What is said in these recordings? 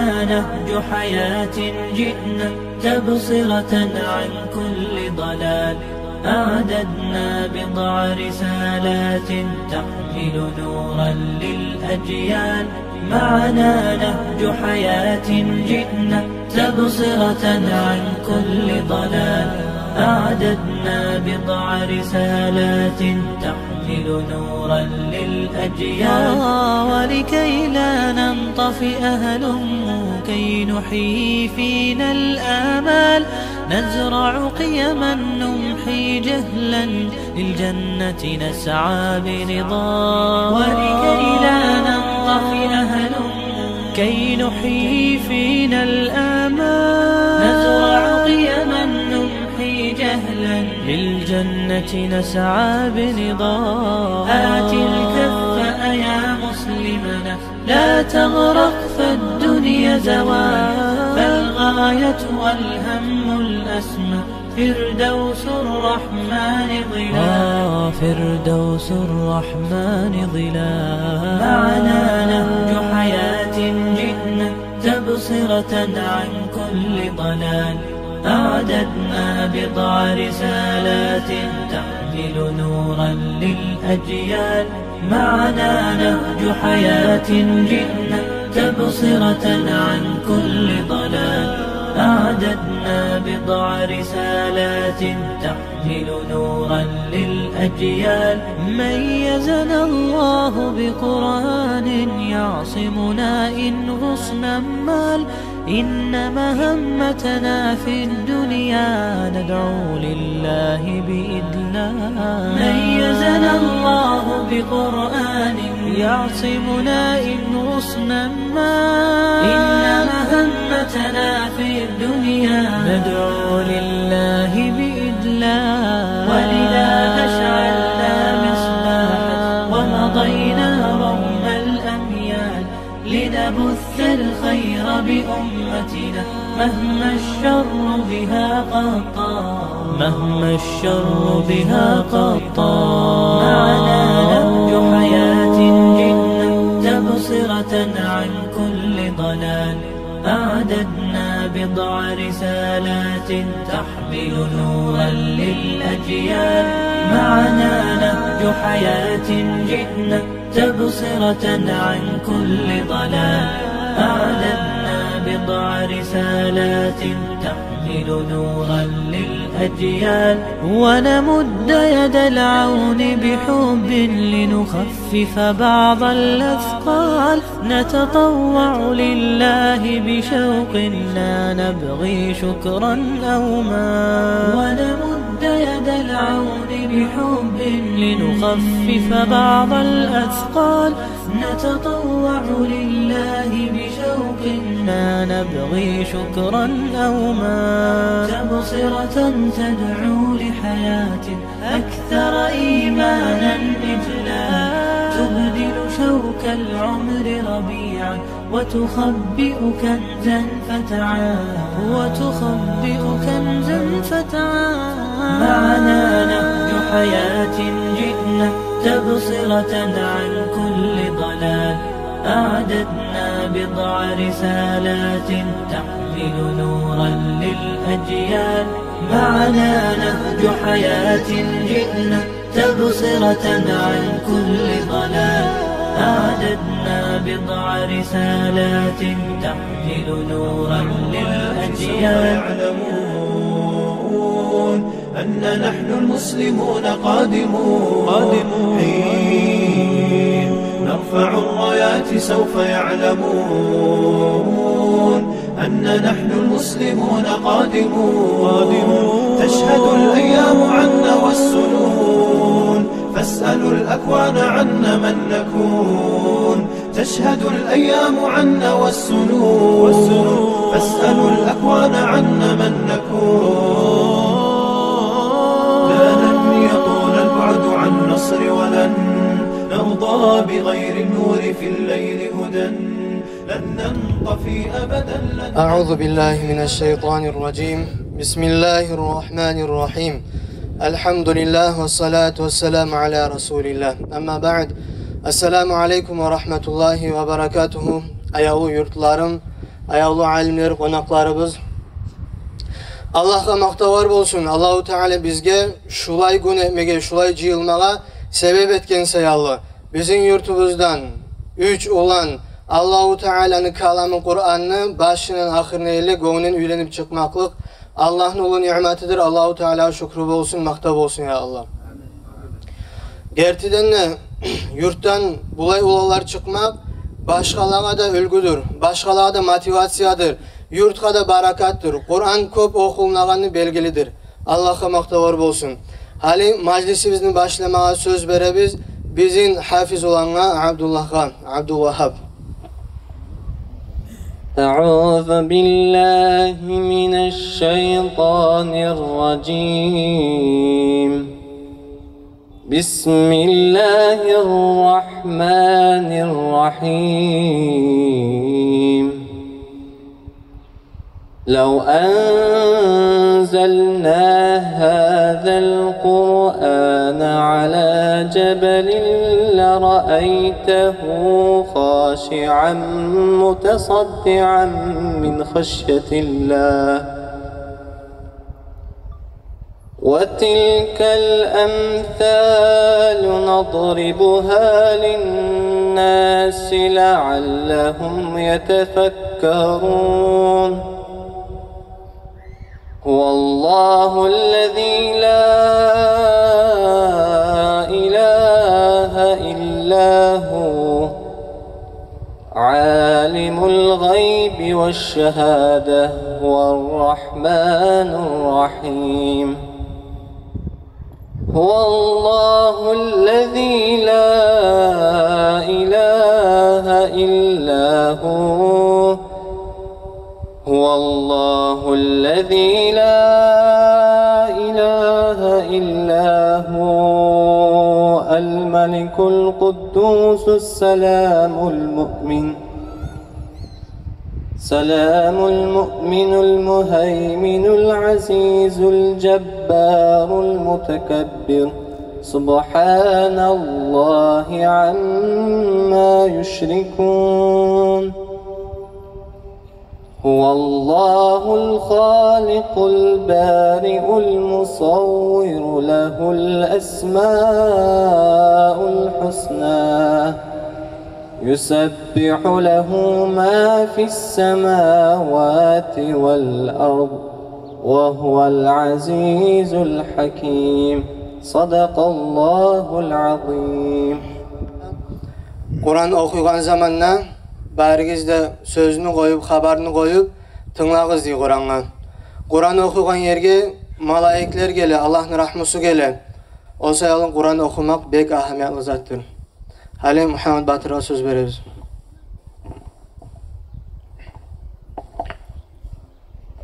معنا نهج حياة جئنا تبصرة عن كل ضلال. أعددنا بضع رسالات تحمل نورا للأجيال. معنا نهج حياة جئنا تبصرة عن كل ضلال. أعددنا بضع رسالات تحمل نورا للأجيال. ولكي لا ننطفئ هلم كي نحيي فينا الآمال. نزرع قيما نمحي جهلا للجنة نسعى برضا. ولكي لا ننطفئ هلم كي نحيي فينا الآمال. نزرع قيما نمحي جهلا للجنة نسعى برضا. آت الكف يا مسلمنا لا تغرق فالدنيا زوال. فالغاية والهم الأسمى فردوس الرحمن ظلال. فردوس الرحمن ظلال. معنا نهج حياة جئنا تبصرة عن كل ضلال. أعددنا بضع رسالات تحمل نورا للأجيال. معنا نهج حياة جئنا تبصرة عن كل ضلال. أعددنا بضع رسالات تحمل نورا للأجيال. ميزنا الله بقرآن يعصمنا إن غصنا مال. إن مهمتنا في الدنيا ندعو لله بإذلال. ميزنا الله بقرآن يعصمنا إن غصنا مال. إن مهمتنا في الدنيا ندعو لله بإذلال. ولذا أشعلنا مصباحا ومضينا روم الأميال. لنبث الخير بأمتنا مهما الشر بها قد طال. مهما الشر بها قد طال. معنا نهج حياة جئنا تبصرة عن كل ضلال. أعددنا بضع رسالات تحمل نورا للأجيال. معنا نهج حياة جئنا تبصرة عن كل ضلال. أعددنا بضع رسالات تحمل نورا للأجيال. ونمد يد العون بحب لنخفف بعض الأثقال. نتطوع لله بشوق لا نبغي شكرا أو مال. ونمد يد العون بحب لنخفف بعض الأثقال. نتطوع لله بشوق لا نبغي شكرا أو مال. تبصرة تدعو لحياة أكثر إيمانا إجلال. تبدل شوك العمر ربيعا وتخبئ كنزا فتعال. وتخبئ كنزا فتعال. معنا نهج حياة جئنا تبصرة عن كل ضلال. أعددنا بضع رسالات تحمل نورا للأجيال. معنا نهج حياة جئنا تبصرة عن كل ضلال. أعددنا بضع رسالات تحمل نورا للأجيال. أن نحن المسلمون قادمون. حين نرفع الرايات سوف يعلمون أن نحن المسلمون قادمون. تشهد الأيام عنا والسنون فاسألوا الأكوان عنا من نكون. تشهد الأيام عنا والسنون فاسألوا الأكوان عنا من نكون. لن يطول البعد عن نصر ولن نرضى بغير النور في الليل هدى. لن ننطفي أبدا. أعوذ بالله من الشيطان الرجيم. بسم الله الرحمن الرحيم. Elhamdülillah ve salatu ve selamu ala Resulillah. Amma ba'd. Esselamu aleyküm ve rahmetullahi ve berekatuhu. Ayağı yurtlarım, ayağlı alimler, konaklarımız. Allah'a maktavar bolsun. Allahu Teala bizge şulay gün etmege, şulay cıyılmağa sebep etken sayallı. Bizim yurtumuzdan 3 olan Allahu Teala'nın kalamı Kur'an'ını başının ahirine ile gönlün üylenip çıkmaklık Allah'ın ulu nimetidir. Allahu Teala şükrü bolsun, maktab olsun ya Allah. Gertiden ne? Yurttan bulay ulalar çıkmak başkalarına da ülgüdür. Başkalarına da motivatsiyadır. Yurtka da barakattır. Kur'an köp okulunağını belgilidir. Allah'a maktavar bolsun. Hali majlisimizni başlamaya söz berebiz. Bizim hafiz olanına Abdülvahhab. أعوذ بالله من الشيطان الرجيم بسم الله الرحمن الرحيم لو أنزلنا هذا القرآن على جبل لرأيته خاشعا متصدعا من خشية الله وتلك الأمثال نضربها للناس لعلهم يتفكرون هو الله الذي لا إله إلا هو عالم الغيب والشهادة هو الرحمن الرحيم هو الله الذي لا إله إلا هو هو الله الذي لا إله إلا هو الملك القدوس السلام المؤمن المهيمن العزيز الجبار المتكبر سبحان الله عما يشركون هو الله الخالق البارئ المصور له الأسماء الحسنى يسبح له ما في السماوات والأرض وهو العزيز الحكيم صدق الله العظيم. Kur'an okuyan zamanla barigizde sözünü koyup, habarını koyup, tınlağız diye Kur'an'a. Kur'an okuyan yerge malaikler gele, Allah'ın rahmusu gele. O sayalım Kur'an okumak bek ahamiyatlı zattır. Hali Muhammed Batır'a söz veririz.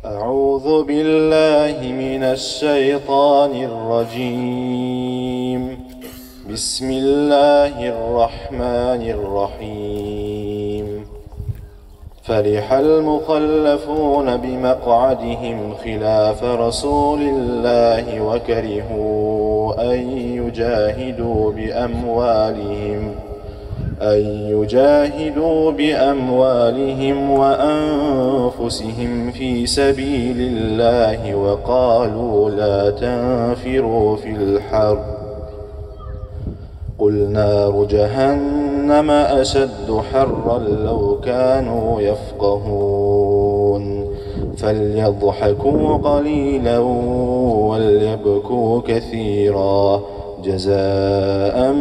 أعوذ بالله من الشيطان الرجيم بسم الله الرحمن الرحيم فرح المخلفون بمقعدهم خلاف رسول الله وكرهوا أن يجاهدوا بأموالهم وأنفسهم في سبيل الله وقالوا لا تنفروا في الحر قل نار جهنم أشد حرا لو كانوا يفقهون فليضحكوا قليلا وليبكوا كثيرا جزاء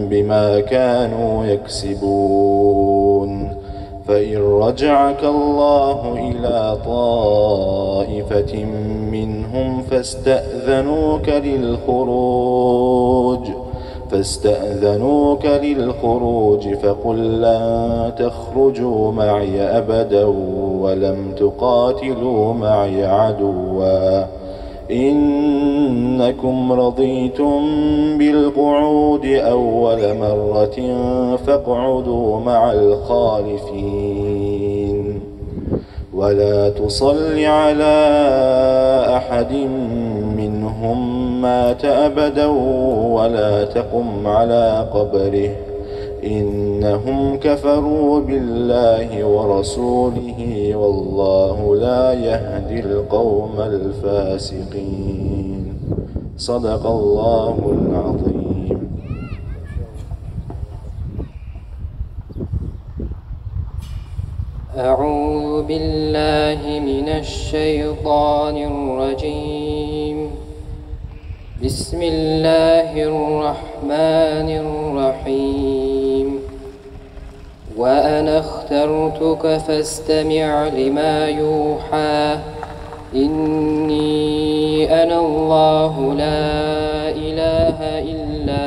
بما كانوا يكسبون فإن رجعك الله إلى طائفة منهم فاستأذنوك للخروج فقل لن تخرجوا معي أبدا ولم تقاتلوا معي عدوا إنكم رضيتم بالقعود أول مرة فاقعدوا مع الخالفين ولا تصل على أحد منهم مات أبدا ولا تقم على قبره إنهم كفروا بالله ورسوله والله لا يهدي القوم الفاسقين. صدق الله العظيم. أعوذ بالله من الشيطان الرجيم. بسم الله الرحمن الرحيم. وأنا اخترتك فاستمع لما يوحى إني أنا الله لا إله إلا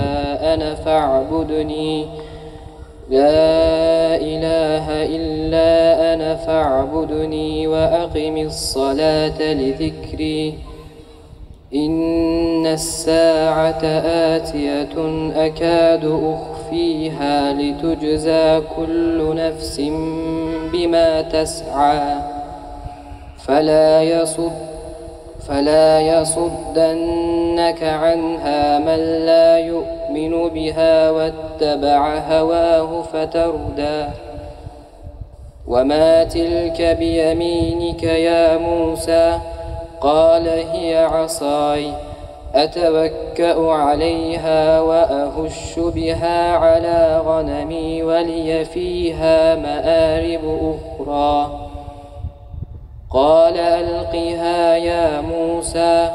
أنا فاعبدني لا إله إلا أنا فاعبدني وأقم الصلاة لذكري إن الساعة آتية أكاد أخفيها لتجزى كل نفس بما تسعى فلا يصدنك عنها من لا يؤمن بها واتبع هواه فتردى. وما تلك بيمينك يا موسى؟ قال هي عصاي أتوكأ عليها وأهش بها على غنمي ولي فيها مآرب أخرى. قال ألقها يا موسى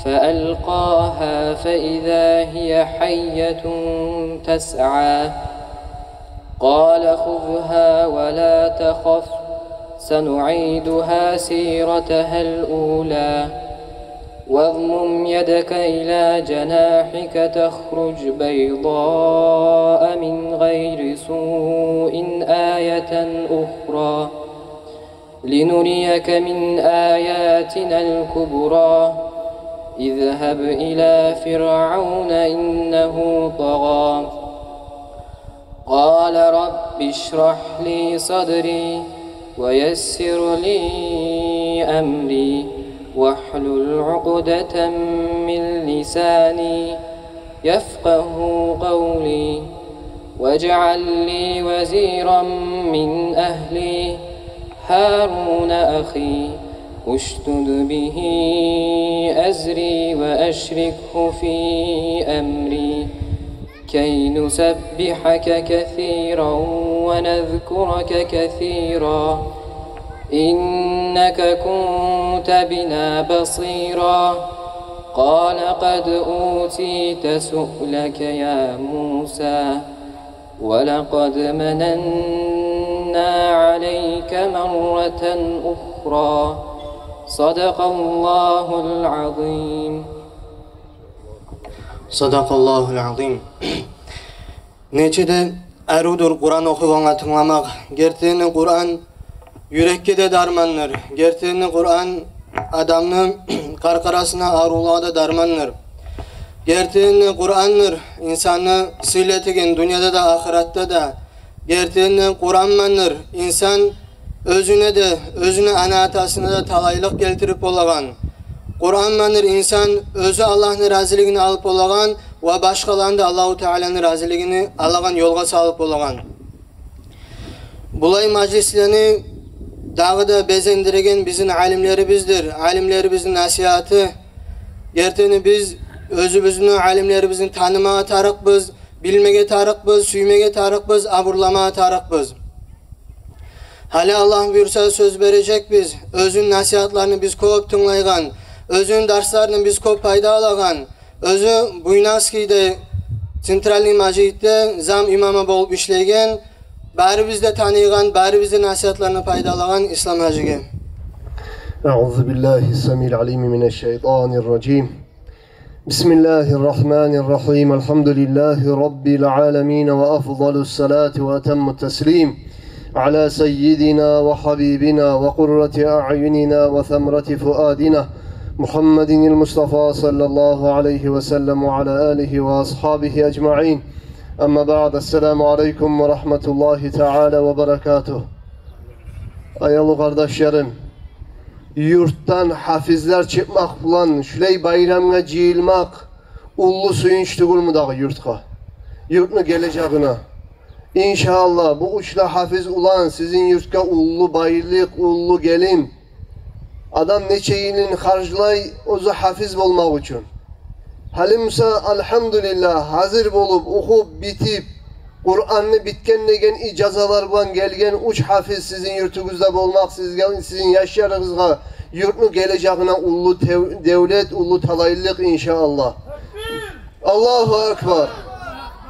فألقاها فإذا هي حية تسعى. قال خذها ولا تخف سنعيدها سيرتها الأولى واضمم يدك إلى جناحك تخرج بيضاء من غير سوء آية أخرى لنريك من آياتنا الكبرى. اذهب إلى فرعون إنه طغى. قال رب اشرح لي صدري ويسر لي أمري واحلل عقدة من لساني يفقه قولي واجعل لي وزيرا من أهلي هارون أخي اشدد به أزري وأشركه في أمري كي نسبحك كثيرا ونذكرك كثيرا إنك كنت بنا بصيرا. قال قد أوتيت سؤلك يا موسى ولقد مننا عليك مرة أخرى. صدق الله العظيم. Sadaqallahul azim. Neçede erudur Kur'an okuğana tınlamak. Gerçeğini Kur'an yürekke de darmanlar. Gerçeğini Kur'an adamның karkarasına arulağa da darmanlar. Gerçeğini Kur'an'dır insanı siletigen dünyada da ahirette de. Gerçeğini Kur'an'mandır insan özüne ana atasına da talaylık geltirip olağan. Kur'an'mandır insan özü Allah'ın razılığını alıp olağan ve başkalarında Allah-u Teala'nın razılığını alağan yolga salıp olağan. Bulay majlislerini dağı da bezendiregen bizim alimlerimizdir. Alimlerimizin nasihatı. Gerçeğini biz özümüzünü alimlerimizin tanımaya tarıkbız, bilmege tarıkbız, süymege tarıkbız, aburlamaya tarıkbız. Hali Allah buyursa söz verecek biz. Özün nasihatlarını biz köp tınlaygan. Özün derslerini biz köp payda alagan. Özü Buynaski'de Sentralni Majid'de zam imama bolup işlegen. Bari bizde tanıygan, bari bizde nasihatlarını payda alagan İslam hacıge. Euzubillahis-semil-alim mineşşeytanirracim. Bismillahirrahmanirrahim. Elhamdülillahi Rabbil alemin ve afdalus salatu ve etemmut teslim. Ala seyyidina ve habibina ve kurrati a'yunina ve themrati fuadina. Muhammedin el-Mustafa sallallahu aleyhi ve sellem ve ala alihi ve ashabihi ecma'in. Amma ba'd. Esselamu aleyküm ve rahmetullahi teala ve berekatuh. Ayalı kardeşlerim, yurttan hafizler çıkmak bulan, şüley bayramına giyilmek, ullu suyun iştigul mu dağı yurtka? Yurtunu geleceğine, İnşallah bu uçla hafiz olan sizin yurtka ullu bayırlık, ullu gelin. Adam neçe yılın harclay ozu hafiz olmak için. Halimsa elhamdülillah hazır bolup, okuyup, bitip, Kur'an'ı bitken degen icazalar bulan gelgen uç hafiz sizin yurtunuzda olmak, sizin yaşlarınızda yurtun geleceğine ullu devlet, ullu talaylılık inşallah. Allahu Ekber.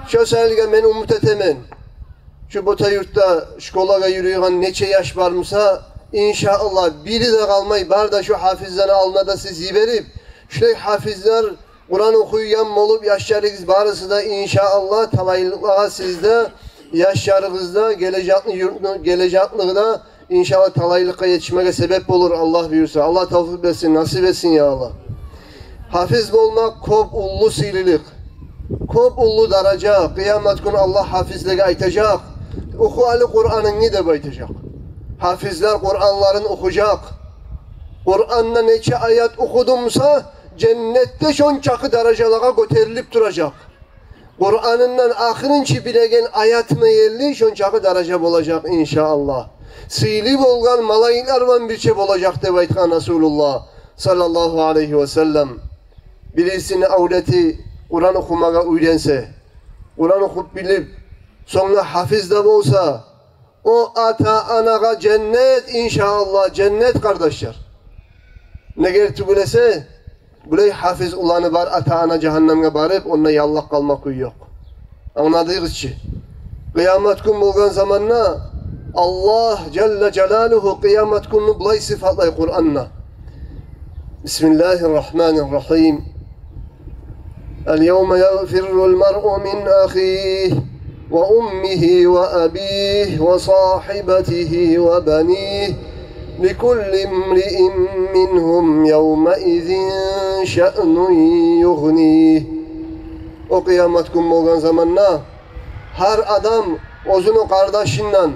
Şu selge ben umut etemen. Şu bota yurtta şkolaga yürüyen neçe yaş varmasa inşallah biri de kalmayı bar da şu hafizlerine alına da siz yiverip şu hafizler Kur'an okuyan olup yaşlarınız barısı da inşallah talaylılığa sizde yaşlarınızda gelecekliğine inşallah talaylılığa yetişmeye sebep olur Allah buyursa. Allah tevfik versin, nasip etsin ya Allah. Hafiz olmak kop ullu sililik. Kop ullu daraca. Kıyamet günü Allah hafizliğe aytacak. Oku Ali Kur'an'ını da baytacak. Hafizler Kur'anların okuyacak. Kur'an'da neçe ayet okudumsa cennette şon çakı derecelara göterilip duracak. Kur'an'ından ahirinci bilegen ayetine yerli şon çakı derece olacak inşallah. Silip olgan malaylar var bir şey olacak diye aytkan Resulullah sallallahu aleyhi ve sellem. Birisinin avleti Kur'an okumaya öğrense, Kur'an okup bilip sonra hafiz de olsa o ata anaga cennet inşallah, cennet kardeşler. Ne gerti bilese burayı hafiz olanı var, ata ana cehenneme barıp onunla yallah kalmak yok. Anladığınız ki kıyamet günü olgan zamanla Allah Celle Celaluhu kıyamet gününü bulay sıfatlay Kur'an'la. Bismillahirrahmanirrahim. اليوم يغفر المرء من أخيه وأمه وأبيه وصاحبته وبنيه لكل امرئ منهم يومئذ شأن يغنيه. O kıyamet günü olan zamanla her adam özünü kardeşinden,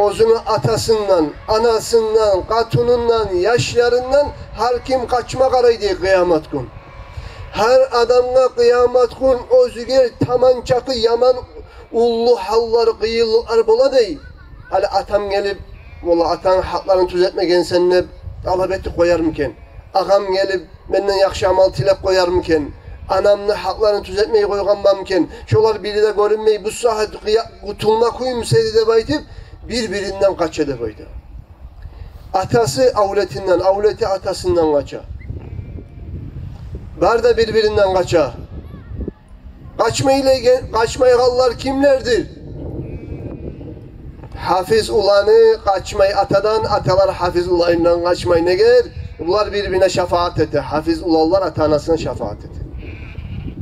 özünü atasından, anasından, katunundan, yaşlarından her kim kaçmak araydı kıyamet günü. Her adamla kıyamet gün özüge tamançakı yaman ullu hallar kıyıllar bola dey. Hali atam gelip valla atan haklarını tüzetmegen seninle alabetti koyar mıken? Ağam gelip benden yakşı amal tilep koyar mıken? Anamla haklarını tüzetmeyi koygan mıken? Şolar biri de görünmeyi bu saat kutulma kuyum seydi de baytip birbirinden kaça da baydı. Atası avletinden, avleti atasından kaça. Var da birbirinden kaça. Kaçmayı kallar kimlerdir? Hafiz olanı kaçmayı atadan, atalar hafiz olayından kaçmayı ne gelir? Bunlar birbirine şefaat ete. Hafiz olanlar ata anasına şefaat ete.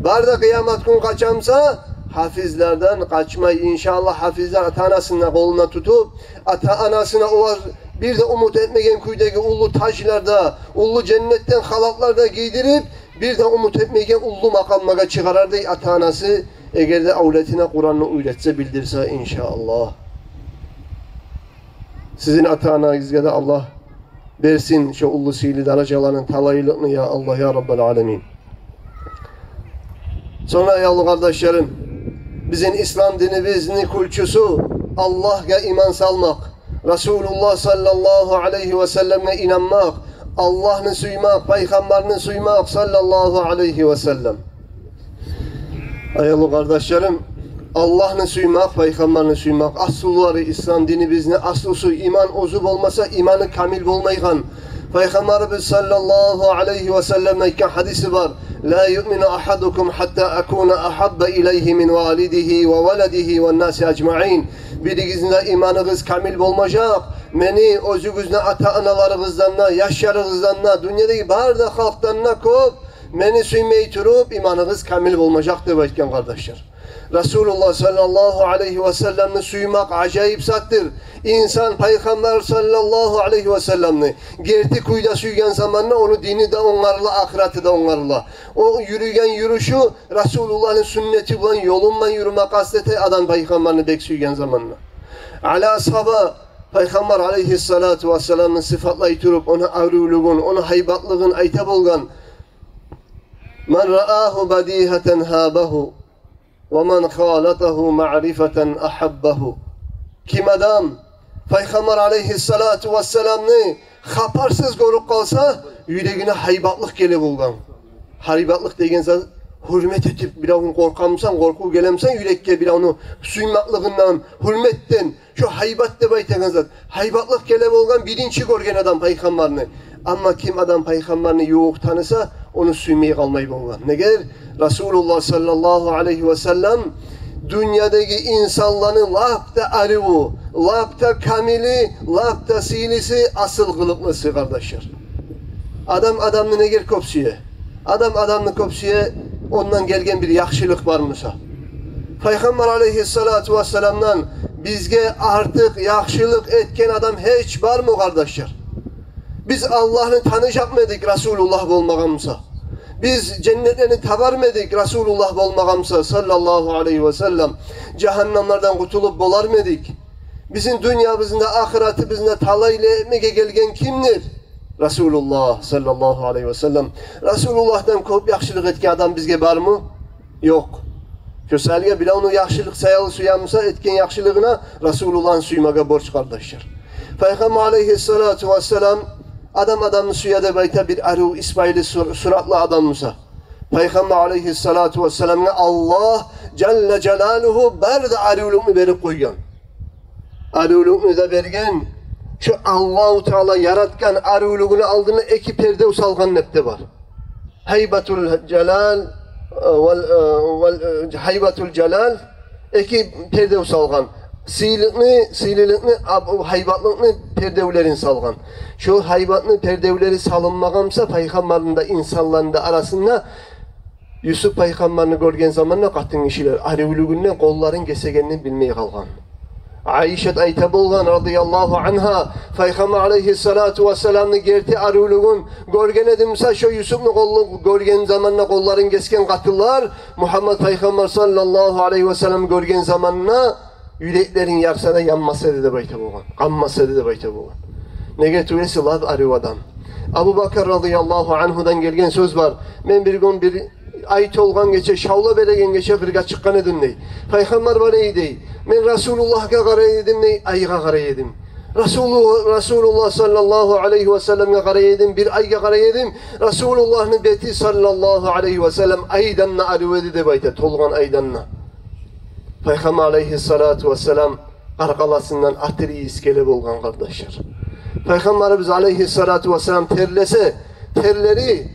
Var da kıyamet gün kaçamsa hafizlerden kaçmayı inşallah hafizler ata anasına koluna tutup ata anasına olar bir de umut etmeyen kuydaki ullu taclarda, ullu cennetten halatlarda giydirip bir de umut etmeyen ullu makamlara çıkarardı ata anası eğer de avletine Kur'an'ı öğretse bildirse inşallah. Sizin ata ananızga da Allah versin şu ullu sili derecelerinin talaylığını ya Allah ya Rabbel Alemin. Sonra yavru kardeşlerim, bizim İslam dinimizin kulçusu Allah'a iman salmak, Resulullah sallallahu aleyhi ve sellem'e inanmak, Allah'ını suymak, Peygamberini suymak sallallahu aleyhi ve sellem. Ayolu kardeşlerim, Allah'ını suymak, Peygamberini suymak, asılları İslam dinimizin aslısı iman ozub olmasa imanı kamil olmaygan. Peygamberimiz sallallahu aleyhi ve sellem'e hadisi var. La yu'minu ahadukum hatta akuna ahabba ileyhi min validihi ve veledihi ve nasi ecma'in. Birinizde imanınız kamil olmayacak. Meni özünüzde ata analarınızdan, yaşlarınızdan, dünyadaki barda halktan kop, meni suymayı turup imanınız kamil olmayacaktır baytken kardeşler. Resulullah sallallahu aleyhi ve sellem'ni suymak acayip sattır. İnsan Peygamber sallallahu aleyhi ve sellem'ni gerti kuyda suygan zamanla onu dini de onlarla, ahireti de onlarla. O yürüyen yürüyüşü Resulullah'ın sünneti bulan yolunla yürüme kastete adam Peygamber'ini bek suygan zamanla. Ala ashaba Peygamber aleyhissalatu vesselam'ın sıfatla iturup ona avruluğun, ona haybatlığın aytab olgan. Men ra'ahu badiheten habahu. وَمَنْ خَالَطَهُ مَعْرِفَةً أَحَبَّهُ. Kim adam Peygamber aleyhissalatu vesselam'ni xaparsiz ko'rib qolsa, yüreğine haybatlık gelip olgan. Haybatlık degen zat hürmet etip biravun korkamsan, korku gelemsen yürekке biravunu suymaklığından, hürmetten, şu haybat deb aytgan zat. Haybatlık gelip olgan birinci görgen adam Peygamberni. Ama kim adam Peygamberni yoğuk tanısa, onu suymay kalmay bolgan. Neger? Resulullah sallallahu aleyhi ve sellem dünyadaki insanların lapta arıvu, lapta kamili, lapta silisi asıl kılıplısı kardeşler. Adam adamını neger kopsuye. Adam adamını kopsuye, ondan gelgen bir yakşılık var mısa? Peygamber aleyhissalatu vesselam'dan bizge artık yakşılık etken adam hiç var mı kardeşler? Biz Allah'ını tanıyacakmadık Resulullah olmağımsa. Biz cennetlerini tavarmadık Resulullah olmağımsa sallallahu aleyhi ve sellem. Cehennemlerden kurtulup bolar mıydık? Bizim dünyamızda, ahiretimizde talayla emeke gelgen kimdir? Resulullah sallallahu aleyhi ve sellem. Resulullah'tan kop yakşılık etken adam bizge var mı? Yok. Köselge bile onu yakşılık sayalı suyanmışsa etken yakşılığına Resulullah'ın suymaga borç kardeşler. Peygamber aleyhissalatu vesselam adam adamı suya da bayta bir arı İsmail'i suratlı adamımsa. Peygamber aleyhissalatu vesselam'a Allah Celle Celaluhu berde arıuluğunu verip koygan. Arıuluğunu da vergen, şu Allah-u Teala yaratkan arıuluğunu aldığını iki perde usalgan nepte var. Haybatul Celal Haybatul Celal iki perde usalgan. Sililikni, haybatlıkni perdevlerin salgan. Şu haybatlı perdevleri salınmagamsa Peygamber'in de insanların da arasında Yusuf Peygamber'ini görgen zamanla katın işiler. Arıuluğundan kolların gesegenini bilmeye kalgan. Ayşe ayta bolgan radıyallahu anha Peygamber aleyhissalatu vesselam'ını gerti arıuluğun görgen edimse şu Yusuf'nu görgen zamanla kolların gesken katıllar Muhammed Peygamber sallallahu aleyhi ve sellem görgen zamanla yüreklerin yarsada yanmasa dedi bayta bolgan. Kanmasa dedi bayta bolgan. Nege tuğresi lad arı adam. Abu Bakr radıyallahu anhu'dan gelgen söz var. Men bir gün bir ayet olgan geçe, şavla belegen geçe kırga çıkkan edin ney. Peygamber var eydi. Men Resulullah'a garay edim ney, ayga garay edim. Resulullah sallallahu aleyhi ve sellem'e garay edim, bir ayga garay edim. Resulullah'ın beti sallallahu aleyhi ve sellem aydanna arı edi de bayta, tolgan aydanna. Peygamber aleyhissalatu vesselam arkalasından atırı iskele bolgan kardeşler. Peygamberimiz aleyhissalatu vesselam terlese, terleri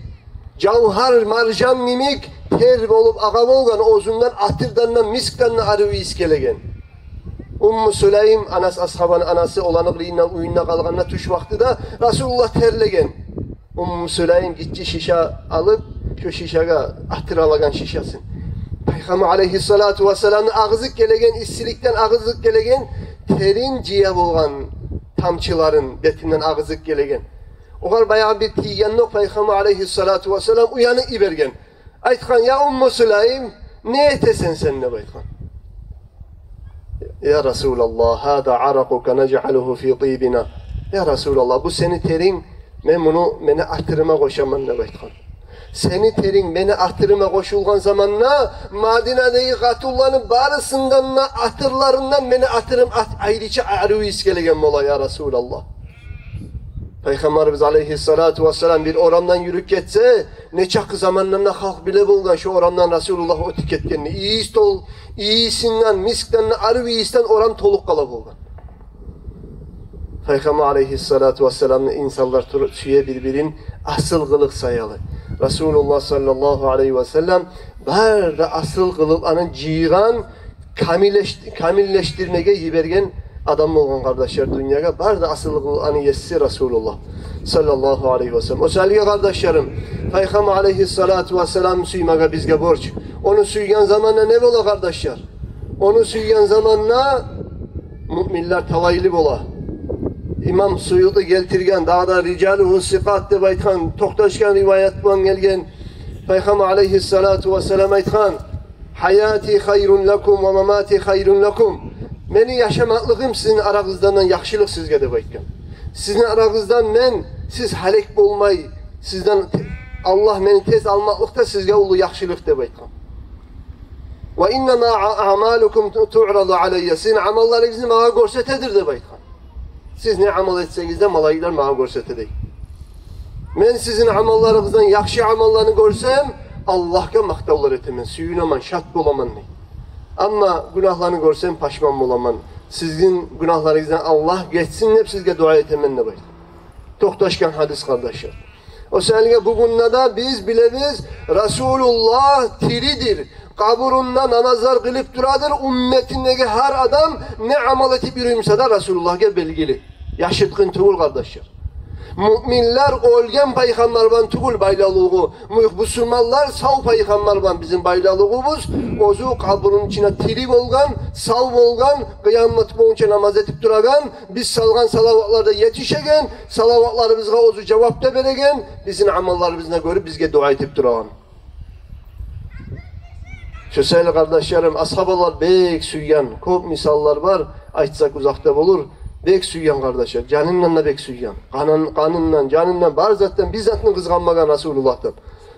cavhar, marjan, mimik ter olup ağa bolgan ozundan, atırdan, miskten arı iskelegen. Süleym, ashabanın anası olanıqlığıyla uyunna kalganına tuş vakti da Resulullah terlegen. Süleym gitçi şişa alıp, şu şişaga atır alagan şişasın. Peygamber aleyhissalatu vesselam'ın ağızlık gelegen, issilikten ağızlık gelegen, terin ciye bolgan tamçıların betinden ağızlık gelegen. O kadar bayağı bir tiygen nok Peygamber aleyhissalatu vesselam uyanı ibergen. Aytkan ya Süleym, ne etesen sen ne baytkan? Ya Resulallah, hada arakuka nec'aluhu fi tibina. Ya Resulallah, bu seni terin, men bunu meni artırıma koşaman ne baytkan? Seni terin beni artırıma koşulgan zamanla Madine'deki Katullah'ın barısından atırlarından beni atırım ayrıca arı iskelegen mola ya Resulallah. Peygamberimiz aleyhissalatu vesselam bir oramdan yürük geçse ne çak zamanlarında halk bile bulgan şu oramdan Resulullah o tiketkenini iyisinden miskten arı iyisinden oram toluk kala bulgan. Peygamber aleyhissalatu vesselam'ın insanlar suya birbirin asıl kılık sayalı. Resulullah sallallahu aleyhi ve sellem barda asıl kılıp anın ciğan kamilleştirmege yibergen adam olgan kardeşler dünyaya barda asıl kılıp anın yessi Resulullah sallallahu aleyhi ve sellem. O selge kardeşlerim Peygamber aleyhissalatu vesselam suymaga bizge borç. Onu suygan zamanla ne bola kardeşler? Onu suygan zamanla müminler talaylı bola. İmam Suyuti geltirgen, dağda ricaluhu sikat deb aytkan, to'xtashgan rivayet bilan gelgen Peygamber aleyhissalatu vesselam aytkan, hayati hayrun lakum ve mamati hayrun lakum. Meni yaşamaklıgım sizin arağızdan yaxşılık sizge deb aytkan. Sizin arağızdan men, siz halek bolmay, sizden Allah meni tez almaklıkta sizge ulu yaxşılık deb aytkan. Ve innema a'malukum tu'radu aleyye. Sizin amallarınızı bana görsetedir de baytkan. Siz ne amal etseniz de malayıklar bana görsetedir. Ben sizin amallarınızdan yaxşı amallarını görsem Allah'a maqtavlar etemen, suyunaman, şat bolaman. Ama günahlarını görsem paşman bolaman. Sizin günahlarınızdan Allah geçsin hep sizge dua etemen ne bayt. Toxtaşkan hadis kardeşler. O sebeple bugün da biz bilemiz Resulullah tiridir. Kaburunda namazlar kılıp duradır. Ümmetindeki her adam ne amal etip yürüyümse de Resulullah'a belgili. Yaşıtkın tuğul kardeşler. Müminler olgen peygamberban tuğul baylalığı. Müslümanlar sağ peygamberban bizim baylalığımız. Ozu kaburun içine tirip olgan, sağ olgan, kıyamet boyunca namaz etip duragan, biz salgan salavatlarda yetişegen, salavatlarımızga ozu cevap da beregen, bizim amallarımızına göre bizge dua etip duragan. Şu sayılı kardeşlerim, ashabalar bek süyyan, çok misallar var, aytsak uzakta olur. Bek süyyan kardeşler, canından da bek süyyan. Kanından, canından, bar zaten bizzatını kızganmagan Resulullah'tan.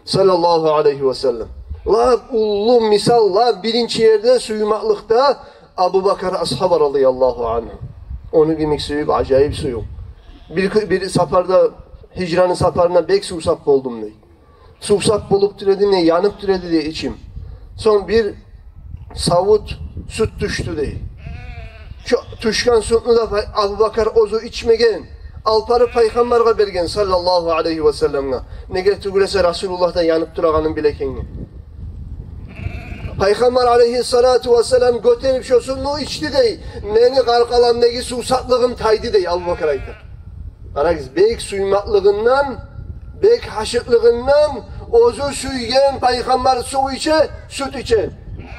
Sallallahu aleyhi ve sellem. La ullu misal, la birinci yerde suyumaklıkta Abu Bakar ashab radıyallahu anh. Onu gimik suyup, acayip suyum. Bir saparda, hicranın saparına bek susap oldum diye. Susap bolup türedi ne, yanıp türedi diye içim. Son bir savut süt düştü diye. Şu tuşkan sütünü de Abu Bakar ozu içmegen, alparı peygamberge bergen sallallahu aleyhi ve sellem'e. Ne getirgülese Resulullah'ta yanıp durağanın bilekenini. Peygamber aleyhissalatu vesselam götürüp şu suyunu içti dey. Meni karkalandaki susatlığım taydı dey Abu Bakar aytar. Karagız, bek suymaklığından, bek haşıklığından ozu suygen peygamber su içe, süt içe.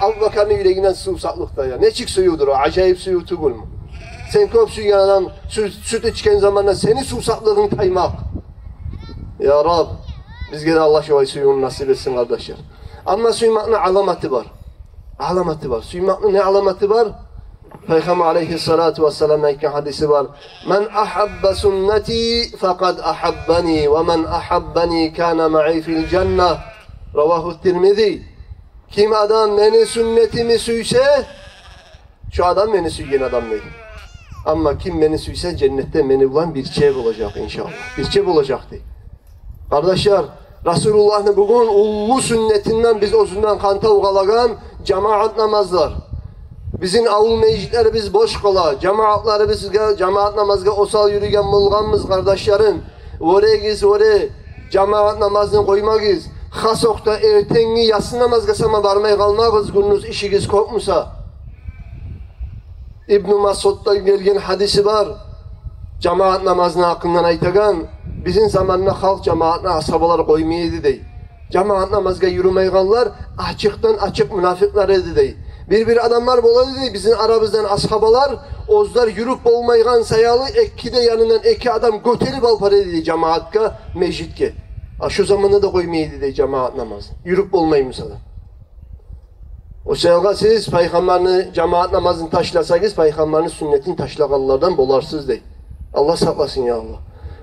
Abu Bakar'ın yüreğinden susatlıkta ya. Ne çık suyudur o, acayip suyu tugul mu? Sen köp suyu adam süt içken zamanla seni susatlığın taymak. Ya Rab, bizge de Allah şevay suyunu nasip etsin kardeşler. Ama suymakın alamatı var. Alamatı var. Suymakın ne alamatı var? Peygamber aleyhissalatu vesselam ayken hadisi var. Men ahabba sünneti fekad ahabbani ve men ahabbani kana ma'i fil cennah. Ravahu Tirmizi. Kim adam beni sünnetimi suyse, şu adam beni süygen adam değil. Ama kim beni suyse cennette beni bulan bir çev olacak inşallah. Bir çev olacak değil. Kardeşler, Resulullah'ın bugün ullu sünnetinden biz ozundan kanta uğalagan cemaat namazlar. Bizim avul mecitlerimiz boş kala, cemaatlarımız cemaat namazga osal yürüyen bulganımız kardeşlerim. Oraya giz, oraya cemaat namazını koymagiz. Hasokta ertengi yatsı namazga sama varmay kalmağız gününüz işiniz korkmusa. İbn-i Masud'da gelgen hadisi var. Cemaat namazını hakkından aytagan. Bizim zamanına halk cemaatine asabalar koymaydı dey. Cemaat namazga yürümeyganlar açıktan açık münafıklar edi dey. Bir adamlar boladı dey. Bizim aramızdan ashabalar ozlar yürüp olmaygan sayalı ekkide yanından iki adam göterip alpar edi cemaatka mecitke. Şu zamanda da koymaydı dey cemaat namaz. Yürüp olmaymış adam. O sayılga siz peygamberini cemaat namazını taşlasanız peygamberin sünnetin taşlaganlardan bolarsınız dey. Allah saklasın ya Allah.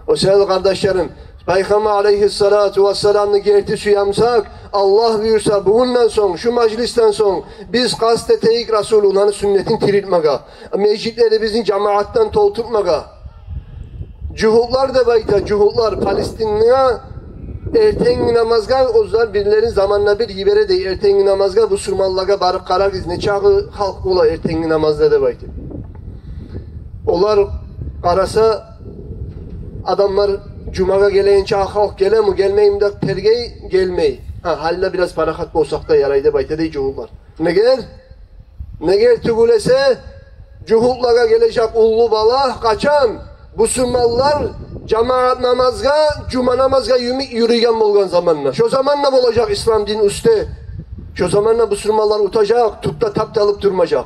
O sayılı kardeşlerim, Peygamber aleyhissalatu vesselam'ı gerti suyamsak, Allah buyursa bugünden son, şu meclisten son, biz kasteteyik Resulullah'ın sünnetin tiriltmega, mecitleri bizim cemaattan toltutmaga. Cuhutlar da bayta, cuhutlar Palestinli'ye ertengi namazga, ozlar birilerin zamanla bir yibere dey, ertengi namazga, bu surmallaga barık kararız, ne çağı halk ola ertengi namazda da bayta. Onlar karasa, adamlar Cuma'ya geleyin çağı halk gele mi gelmeyim de tergey gelmey. Halle biraz parahat bolsak da yaraydı bayta dey cuhullar. Ne gel? Ne gel tügülese cuhullaga gelecek ullu bala kaçan bu sümmallar cemaat namazga, cuma namazga yürüyen bolgan zamanla. Şu zamanla olacak İslam din üstte. Şu zamanla bu sümmallar utacak, tupta tapta alıp durmayacak.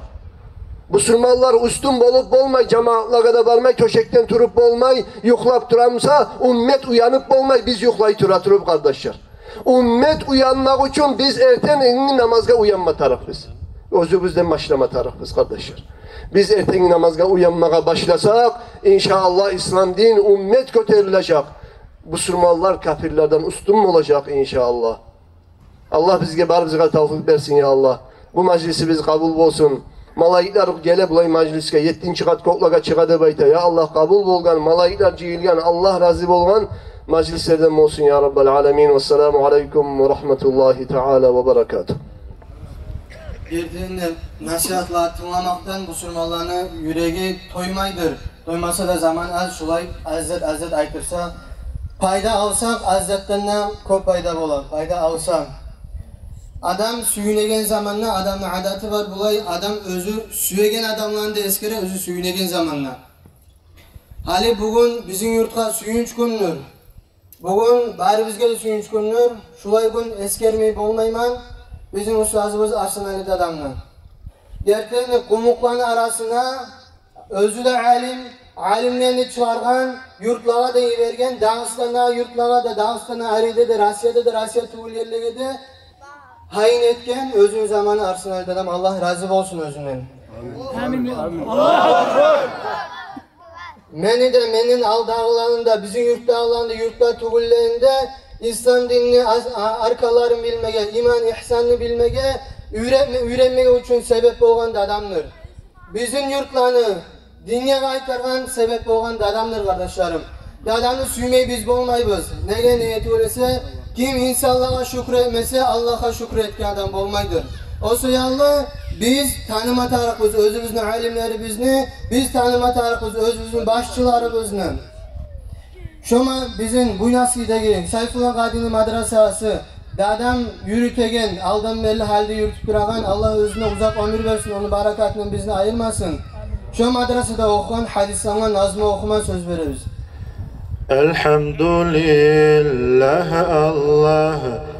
Müslümanlar üstün bolup bolmay, cemaatlara da varmay, köşekten turup bolmay, yuklap duramsa, ümmet uyanıp bolmay, biz yuklay turup kardeşler. Ümmet uyanmak için biz erten namazga uyanma tarafız. Özümüzden başlama tarafız kardeşler. Biz erten namazga uyanmaya başlasak, inşallah İslam din ümmet götürülecek. Müslümanlar kafirlerden üstün olacak inşallah. Allah bizge bar bizge tavfik versin ya Allah. bu meclisimiz kabul olsun. Malaiklar gele bulay mecliske 7. kat koklaga çıkadı bayta. Ya Allah kabul bolgan, malaiklar cihilgan, Allah razı bolgan meclislerden olsun ya Rabbel alemin. Vesselamu aleyküm ve rahmetullahi teala ve berekatuhu. Yerinde nasihatlar tınlamaktan Müslümanların yüreği toymaydır. Toymasa da zaman az şulay azzet aytırsa payda alsak azzetten köp payda bolar. Payda alsak adam süyünegen zamanla adamın adatı var bulay adam özü süyegen adamlarını da eskere özü süyünegen zamanla. Hali bugün bizim yurtga süyünç gündür. Bugün bari bizge de süyünç gündür. Şulay gün eskermeyi bolmayman. Bizim ustazımız Arsenal'de adamlar. Gerçekten kumukların arasına özü de alimlerini çıkargan, yurtlara da vergen, Dağıstan'a, yurtlara da, Dağıstan'a, Ari'de de, Rusya'da da, Rusya tuğul yerlere de hain etken özün zamanı Arsenal'de adam. Allah razı olsun özünden. Amin. Allah. Menin aldağlarında, bizim yurtlarında, yurtlar tuğullerinde İslam dinini arkalarını bilmege, iman ihsanını bilmege, öğrenmege için sebep olan adamdır. Bizim yurtlarını dinye kaytargan sebep olan adamdır kardeşlerim. Adamı suymayı biz bolmayız. Nege niyeti öylese kim insanlığa şükretmese Allah'a şükretken adam bolmaydır. O sayallı biz tanımatarız özümüzün alimleri bizni, biz tanımatarız özümüzün başçılarımızını. Şoma bizim bu nasidagi Sayfullah Kadini madrasası dadam yürütegen, aldan belli halde yürütüp duragan Allah özüne uzak ömür versin, onu barakatından bizni ayırmasın. Şu madrasada okuyan, hadislangan, nazmı okuman söz veririz. Elhamdülillah Allah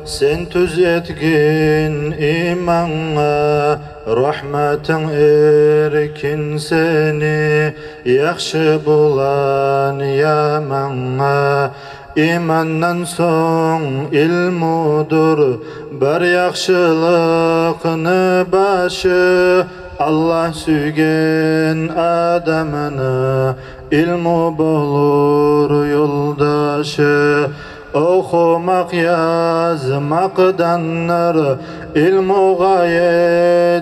sen tüz etgin imanğa rahmetin erkin seni yaxşı bulan yamanğa imandan soň ilmudur bir yaxşılıkını başı Allah sügen adamını ilmu bolur yoldaşı okumak yazmakdanlar ilmuga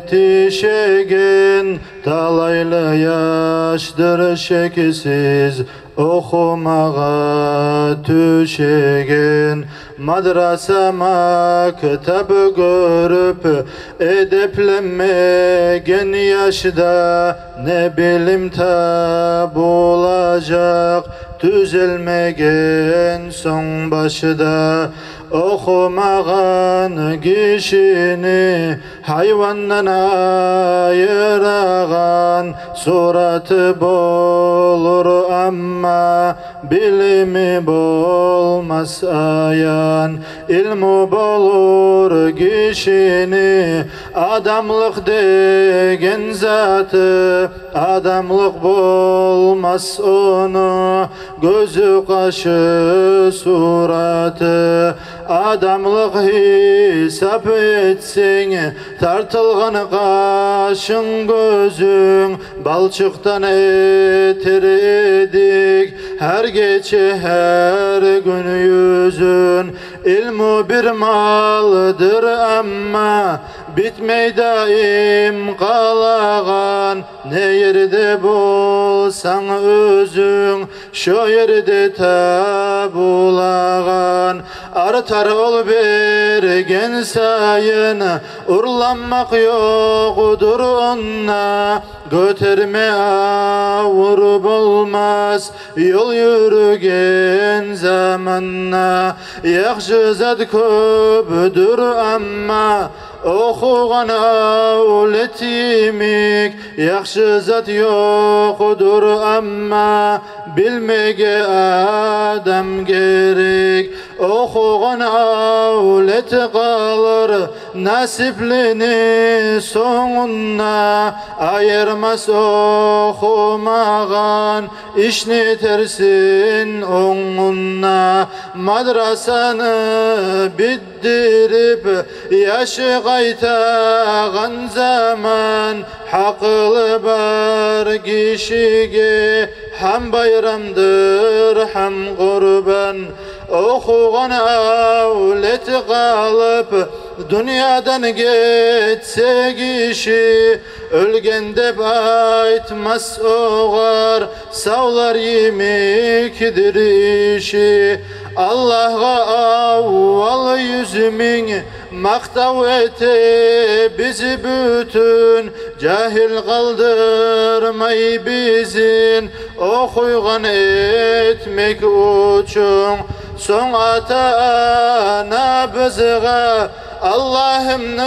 yetişegen talaylı yaşdır şeksiz okumaga tüşegen madrasa maktap görüp edeplenmegen yaşda ne bilim tab olacak düzelmegen son başda okumağan kişini hayvandan ayıragan suratı bolur ama bilimi bolmaz ayan ilmu bolur kişini adamlık degen zatı adamlık bolmaz onu gözü kaşı suratı adamlık hesap etsen tartılgan kaşın gözün balçıktan etir edik her gece her gün yüzün ilmu bir maldır ama bitmey daim kalagan ne yerde bolsan özün şu yerde tabulagan artar ol bergen sayın urlanmak yoktur onna göterme avur bolmaz yol yürügen zamanna yaxşı zat köpdür amma okugan avlet yemek yaxşı zat yokdur amma bilmege adam gerek okugan avlet kalır nasiplini sonuna ayırmaz okumagan işni tersin onuna madrasanı bittirip yaşı kaytagan zaman haklı bar kişige hem bayramdır hem kurban okugan avlet kalıp dünyadan geçse kişi, ölgen dep aytmaz oğar, sağlar yemekdir işi. Allah'a avval yüzümün maktav ete bizi bütün, cahil kaldırmay bizin okuygan etmek uçun. Son ata-ana bizga Allah'ımın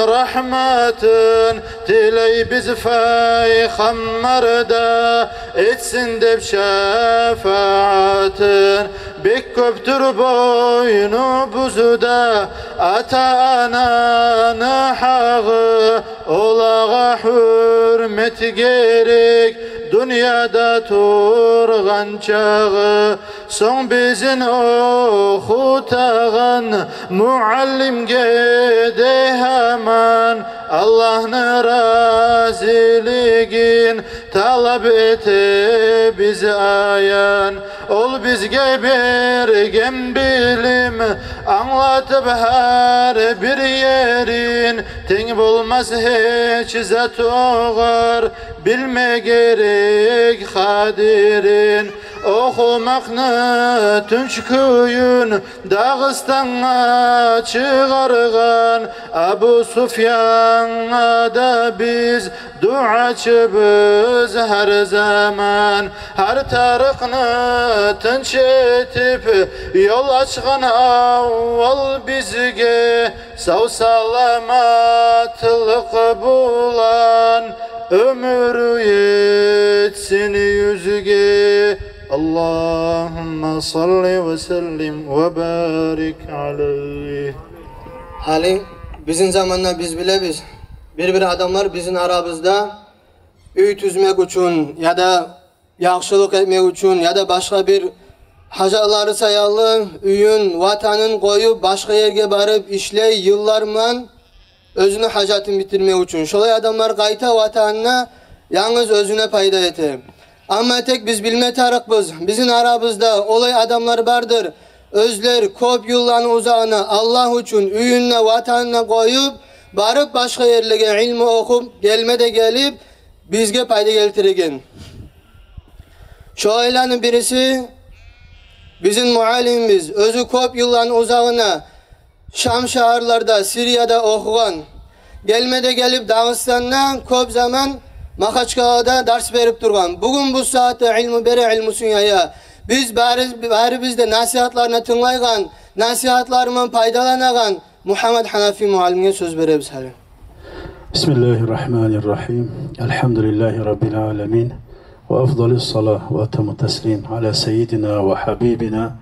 rahmetin, diley biz feyhammarda etsin dep şefaatin. Bek köptür boynu buzuda ata-ananı hağı, olağa hürmet gerek dünyada turgan çağı. Son bizin okutağın muallimge de hemen, Allah'ın raziligin talep ete bizi ayan. Ol bizge bergen bilim, anlatıp her bir yerin, teng bulmaz hiç zat oğar, bilme gerek kadirin. Okumakны Tunç köyün Dağıstan'a çıkargan Abu Sufyan'a da biz duacıbız her zaman. Her tarıkını tınç etip yol açkan avval bizge, sağ salamatlık bulan ömür yetsin yüzge. Allahümme salli ve sellim ve barik aleyh. Hali bizim zamanla biz bilebiz. Bir adamlar bizim aramızda üy tüzmek için ya da yaxşılık etmek için ya da başka bir hacaları sayalı üyün, vatanın koyup başka yerge barıp işley yıllarman özünü hacatını bitirmek için. Şolay adamlar kayta vatanına yalnız özüne payda ete. Ama tek biz bilme tarıkbız. Bizim aramızda olay adamlar vardır. Özler köp yılların uzağına Allah için üyünle vatanına koyup barıp başka yerlere ilmi okup gelmede gelip bizge payda geltiregen. Şu ailenin birisi bizim muallimimiz. Özü köp yılların uzağına Şam şehirlerde, Suriye'de okuyan. Gelmede gelip Dağıstan'dan köp zaman Makaçka'da ders verip durgan. Bugün bu saatte ilmi bere ilmi sünyaya. Biz bari bizde nasihatlarına tınlaygan, nasihatlarından faydalanagan Muhammed Hanafi muallimine söz veririz halim. Bismillahirrahmanirrahim. Elhamdülillahi Rabbil alemin. Ve afdalus salah ve etamu teslim ala seyyidina ve habibina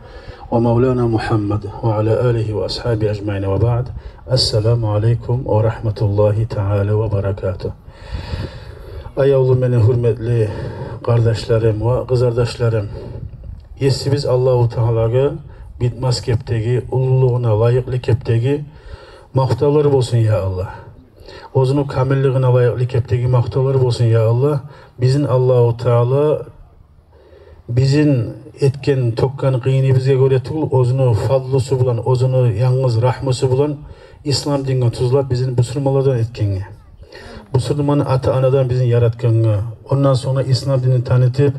ve mevlana Muhammed ve ala alihi ve ashabi ecmaine ve ba'd. Esselamu aleyküm ve rahmetullahi teala ve berekatuhu. Ey oğlum beni hürmetli kardeşlerim ve kızardaşlarım. Yesi biz Allahu Teala'ga bitmez keptegi, ululuğuna layıklı keptegi mahtalar olsun ya Allah. Ozunu kamilliğine layıklı keptegi mahtalar olsun ya Allah. Bizim Allahu Teala bizim etken tokkan kıyını bize göre tül, ozunu fadlısı bulan, ozunu yalnız rahmısı bulan İslam dinine tuzlap bizim bu sürmalardan etkeni. Bu sürmanın ata-anadan bizim yaratkanı. Ondan sonra İslam dinini tanıtıp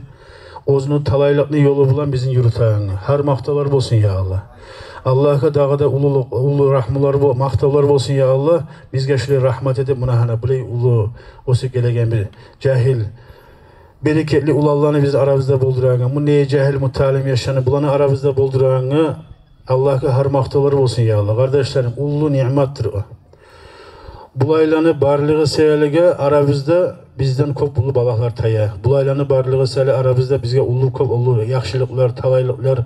ozunu talaylıklı yolu bulan bizim yürütağını. Her mahtalar olsun ya Allah. Allah'a dağda ulu rahmılar bu mahtalar olsun ya Allah. Bizge şöyle rahmet edip buna hana burayı ulu osu gelegen bir cahil bereketli ulallarını biz aramızda bulduranı. Bu neye cahil mutalim yaşanı bulanı aramızda bulduranı. Allah'a her mahtalar olsun ya Allah. Kardeşlerim ulu nimettir o. Bulaylanı barlığı seyalige aramızda bizden köp ulu balaklar taya. Bulaylanı barlığı seyalige aramızda bizge ulu köp ulu yaxşılıklar, talaylıklar,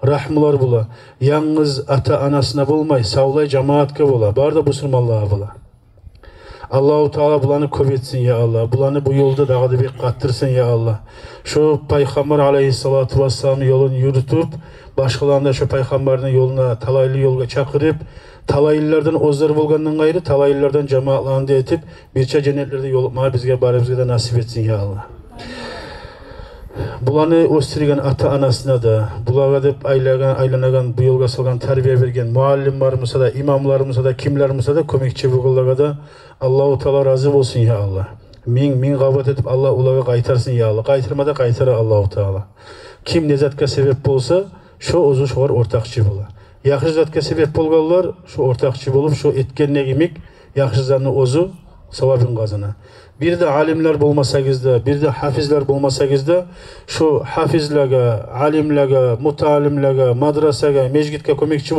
rahmılar bula. Yalnız ata anasına bulmay, savlay cemaatka bula. Barda bu sürmallaha bula. Allahu Teala bulanı köp etsin ya Allah. Bulanı bu yolda dağda bir kattırsın ya Allah. Şu Peygamber aleyhissalatu vesselam'ın yolunu yürütüp başkalarında şu Peygamber'in yoluna talaylı yolga çakırıp talaylılardan ozları bulgandan gayrı talaylılardan cemaatlarını etip birçok cennetlerde yol etmeyi bizge bari bizge de nasip etsin ya Allah. Bulanı östürgen ata-anasına da, bulaga dep aylanagan, bu yolga salgan, tarbiye bergen muallimlarımıza da, imamlarımıza da, kimlerimize de, kömekçi bugullaga da Allahu Teala razı olsun ya Allah. Min gabat edip Allah ulaga qaytarsın ya Allah. Qaytırmada qaytara Allahu Teala. Kim ne zatga sebep bolsa, şu ozu şoğar ortakçı bola. Yaxşı zatga sebep bolganlar şu ortakçı bolup, şu etkenine gimik, yaxşı zanı ozu savabın kazana. Bir de alimler bolmasagizda, bir de hafizler bolmasagizda, şu hafizlaga, alimlaga, mutalimlaga, madrasaga, mecgitke kömekçi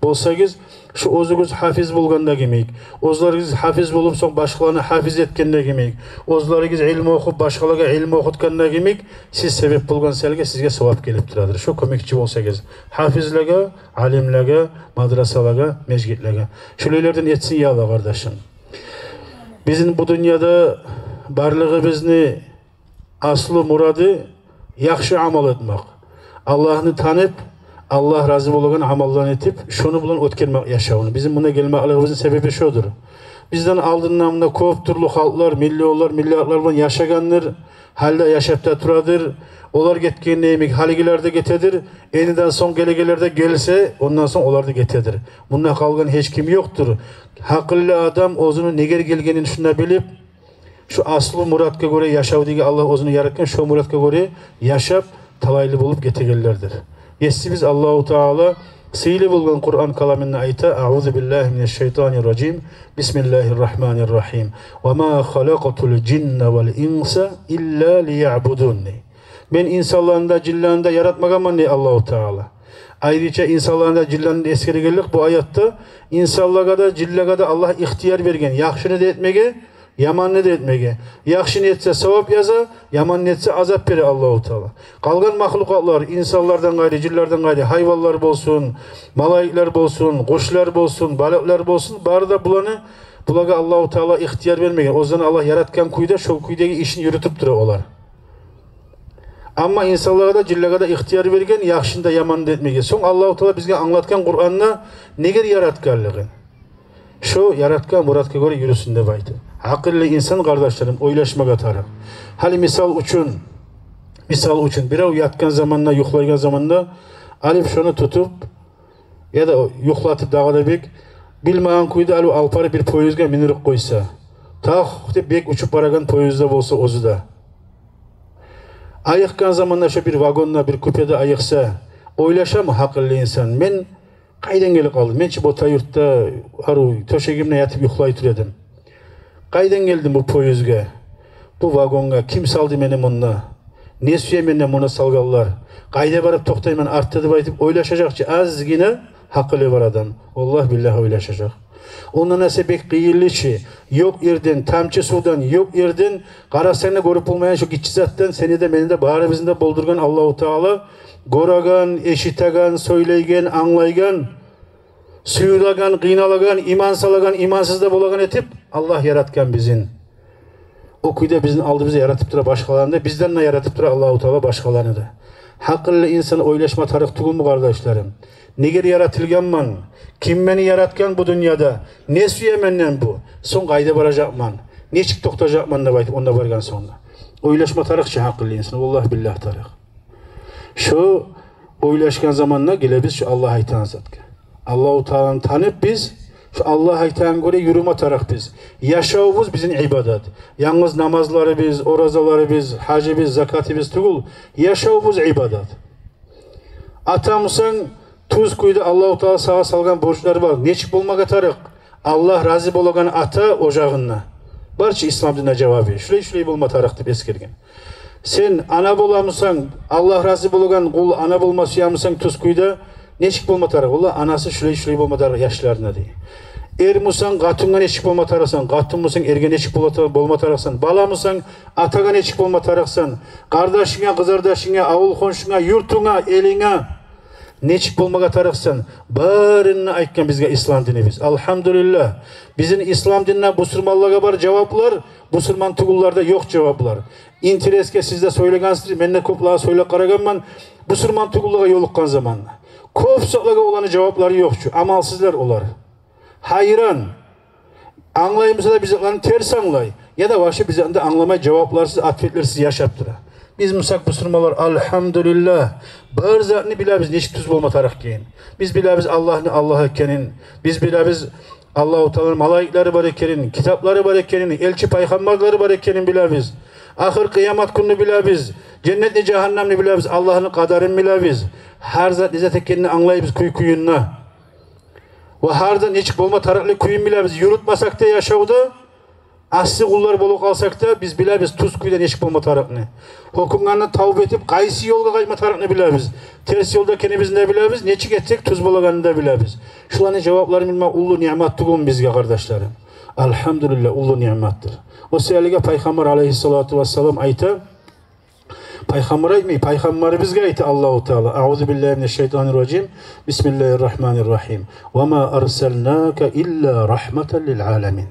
bolsagiz, şu ozuguz hafiz bolganda gimik, ozlarınız hafiz bolup soň başkalarını hafiz etkende gimik, ozlarınız ilmi okup başkalarga ilmi okutkanda gimik, siz sebep bolgan selge sizge sevap gelip turadır. Şu kömekçi bolsagiz, hafizlaga, alimlaga, madrasalaga, mecgitlaga. Şulaylardan etsin ya Allah kardeşim. Bizim bu dünyada barlığımızı aslı muradı yaxşı amal etmek. Allah'ını tanıp, Allah razı bolgan amallarını etip, şunu bulan ötkermek yaşavını. Bizim buna gelmekliğimizin sebebi şudur. Bizden aldığından köp türlü halklar, milyarlar bulan yaşaganlar, halde yaşap da turadır. Olar getken neymek, haligilerde getedir. Eniden son gelegelerde gelse, ondan sonra olar da getedir. Bundan kalgan hiç kim yoktur. Hakıllı adam ozunu neger gelgenini şuna bilip, şu aslı muratga göre yaşav degi Allah ozunu yaratken, şu muratga göre yaşap, talaylı bulup getegellerdir. Yesi biz Allahu Teala sıylı bulgan Kur'an kalamını ayta, A'udhu billahi mineşşeytanirracim, Bismillahirrahmanirrahim. Ve ma halakatul cinne vel insa illa liya'budunni. Ben insanlarında, cillarında yaratmagamam ne Allahu Teala. Ayrıca insanlarında, cillarında eskeri geldik bu ayatta insanlara da, cillere da Allah ihtiyar vergen. Yaxşını da etmege, yamanını da etmege. Yaxşını etse sevap yaza, yamanını etse azap verir Allahu Teala. Kalgan mahlukatlar, insanlardan gayrı, cillardan gayrı, hayvanlar bolsun, malaikler bolsun, kuşlar bolsun, balıklar bolsun, bari da bulaga Allahu Teala ihtiyar vermegen. O zaman Allah yaratkan kuyda, şu kuydaki işini yürütüp duruyor olar. Ama insanlara da cillere da ihtiyar vergen, yaxşını da yamanını da etmege. Son Allahu Teala bizge anlatkan Kur'an'na neger yaratkanlığı? Şu yaratkan muratga göre yürüsün de baydı. Akıllı insan kardeşlerim oylaşmak atarım. Hali misal uçun bir yatkan zamanla, yuhlaygan zamanla alip şunu tutup ya da yuhlatıp dağda bilmeyen kuydu alu alparı bir poyuzga minirip koysa, ta bek uçup baragan poyuzda bolsa ozu da. Ayıkkan zamanla şu bir vagonla, bir kupede ayıksa, oylaşa mı akıllı insan? Men qaydan gelip kaldım? Men bota yurtta töşegimle yatıp yuhlay türedim. Qaydan geldim bu poyuzga, bu vagonga, kim saldı meni munna? Ne suya menden muna salgallar? Qayda barıp toktayman arttı dep aytıp oylaşacakçı azgina akıllı var adam. Allah billahi oylaşacak. Ondan ese bek kıyırlıçı, yok yerden, tamçı sudan, yok yerden, karasını görüp olmayan şu gitçi zattan seni de beni de bari bizinde boldurgan Allahu Teala, goragan, eşitagan, söyleygen, anlaygan, suyulagan, kıynalagan, iman salagan, imansız da bolagan etip Allah yaratkan bizim. O kuyda bizim aldı bize yaratıp tura başkalarını da, bizden de yaratıp tura Allahu Teala başkalarını da. Hakıllı insan oylaşma tarık tugul mu kardeşlerim? Neger yaratılganman? Kim beni yaratkan bu dünyada? Ne suya menden bu? Son qayda baracakman? Neçik toktacakman da baytıp onda bargan sonunda. Oylaşma tarıkçı hakıllı insan. Vallahi billah tarık. Şu oylaşkan zamanla gele biz şu Allah'a aytan zatka. Allahu Teala'nı tanıp biz şu Allah'a aytan göre yürüme tarık biz. Yaşavımız bizim ibadet. Yalnız namazları biz, orazaları biz, hacı biz, zakatı biz tugul. Yaşavımız ibadet. Atamızın tuz kuydu Allahu Teala sağa salgan borçları var. Neçik bolmaga tarık? Allah razı bolagan ata ocağına. Barça İslam dinine cevabı. Şurayı bulma tarık dep eskergen. Sen ana bolamısan, Allah razı bolagan kul ana bolma suyamısan tuz kuyda neçik bolma tarık? Allah anası şurayı bulma tarık yaşlarına diye. Er musan gatınga neçik bolma tarıksan, gatın musan erge neçik bolma tarıksan, bala musan ataga neçik bolma tarıksan, kardeşine, kızardaşına, avul konşuna, yurtuna, eline neçik bolmaga tarıksan, barını aytkan bizge İslam dini biz. Alhamdulillah. Bizim İslam dinine busurmallarga bar cevaplar, busurman tugullarda yok cevaplar. İntereske sizde söylegansınız, menne koplağa söyle karaganman, busurman tugullara yolukkan zamanla. Köp soklaga olanı cevapları yokçu, amalsızlar olar. Hayran. Anlayımıza da bizlerini ters anlay. Ya da başı bize de anlamay cevaplarsız, atfetlersiz yaşaptıra. Biz musak musulmalar alhamdülillah bir zatını biliriz neçik tuz bolma tarix keyin. Biz biliriz Allah'ını Allah ekenin. Biz biliriz Allah-u Teala'nın malaikleri var ekenin, kitapları var ekenin, elçi peygamberleri var ekenin biliriz. Ahir kıyamet gününü biliriz. Cennetli cehennemni biliriz. Allah'ın kadarını biliriz. Her zat izzet ekenini anlayırız kuyununa. Ve her zat neçik bolma tarixli kuyun biliriz. Yürütmasak da yaşavdı. Asli kullar bolup kalsak da biz biliriz tuz kuyuda neçik bolma tarixini. Hukumlarını tavbe etip qaysi yolga qayma tarixini biliriz. Ters yolda kenimiz ne biliriz, neçik etsek tuz bolaganını da biliriz. Şuların cevapları bilmek ulu nimettir olun bizge kardeşlerim. Elhamdülillah ulu nimettir. O sebeple Peygamber aleyhissalatu vesselam ayta Peygamber aytmay, Peygamber bizge ayta Allahu Teala. Euzubillahimineşşeytanirracim. Bismillahirrahmanirrahim. Ve ma arsalnaka illa rahmeten lil alamin.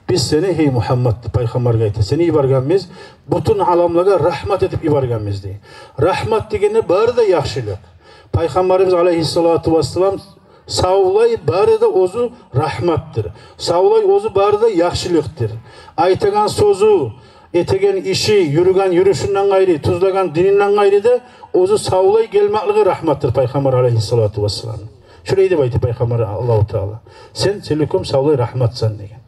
Biz seni hey Muhammed Peygamber'e ayta. Seni ibarganmiz, bütün alamlara rahmet edip ibarganmizdi. Rahmet degeni bari de yaxşılık. Peygamberimiz aleyhissalatu vesselam savlay bari de ozu rahmettir. Savlay ozu bari de yaxşılıktır. Aytagan sözü, etegen işi, yürügen yürüyüşünden gayri, tuzlagan dininden gayri de ozu savlay gelmekliği rahmettir Peygamber aleyhissalatu vesselam. Şurayı da baytı Peygamber Allah-u Teala. Sen selikum savlay rahmetsen degen.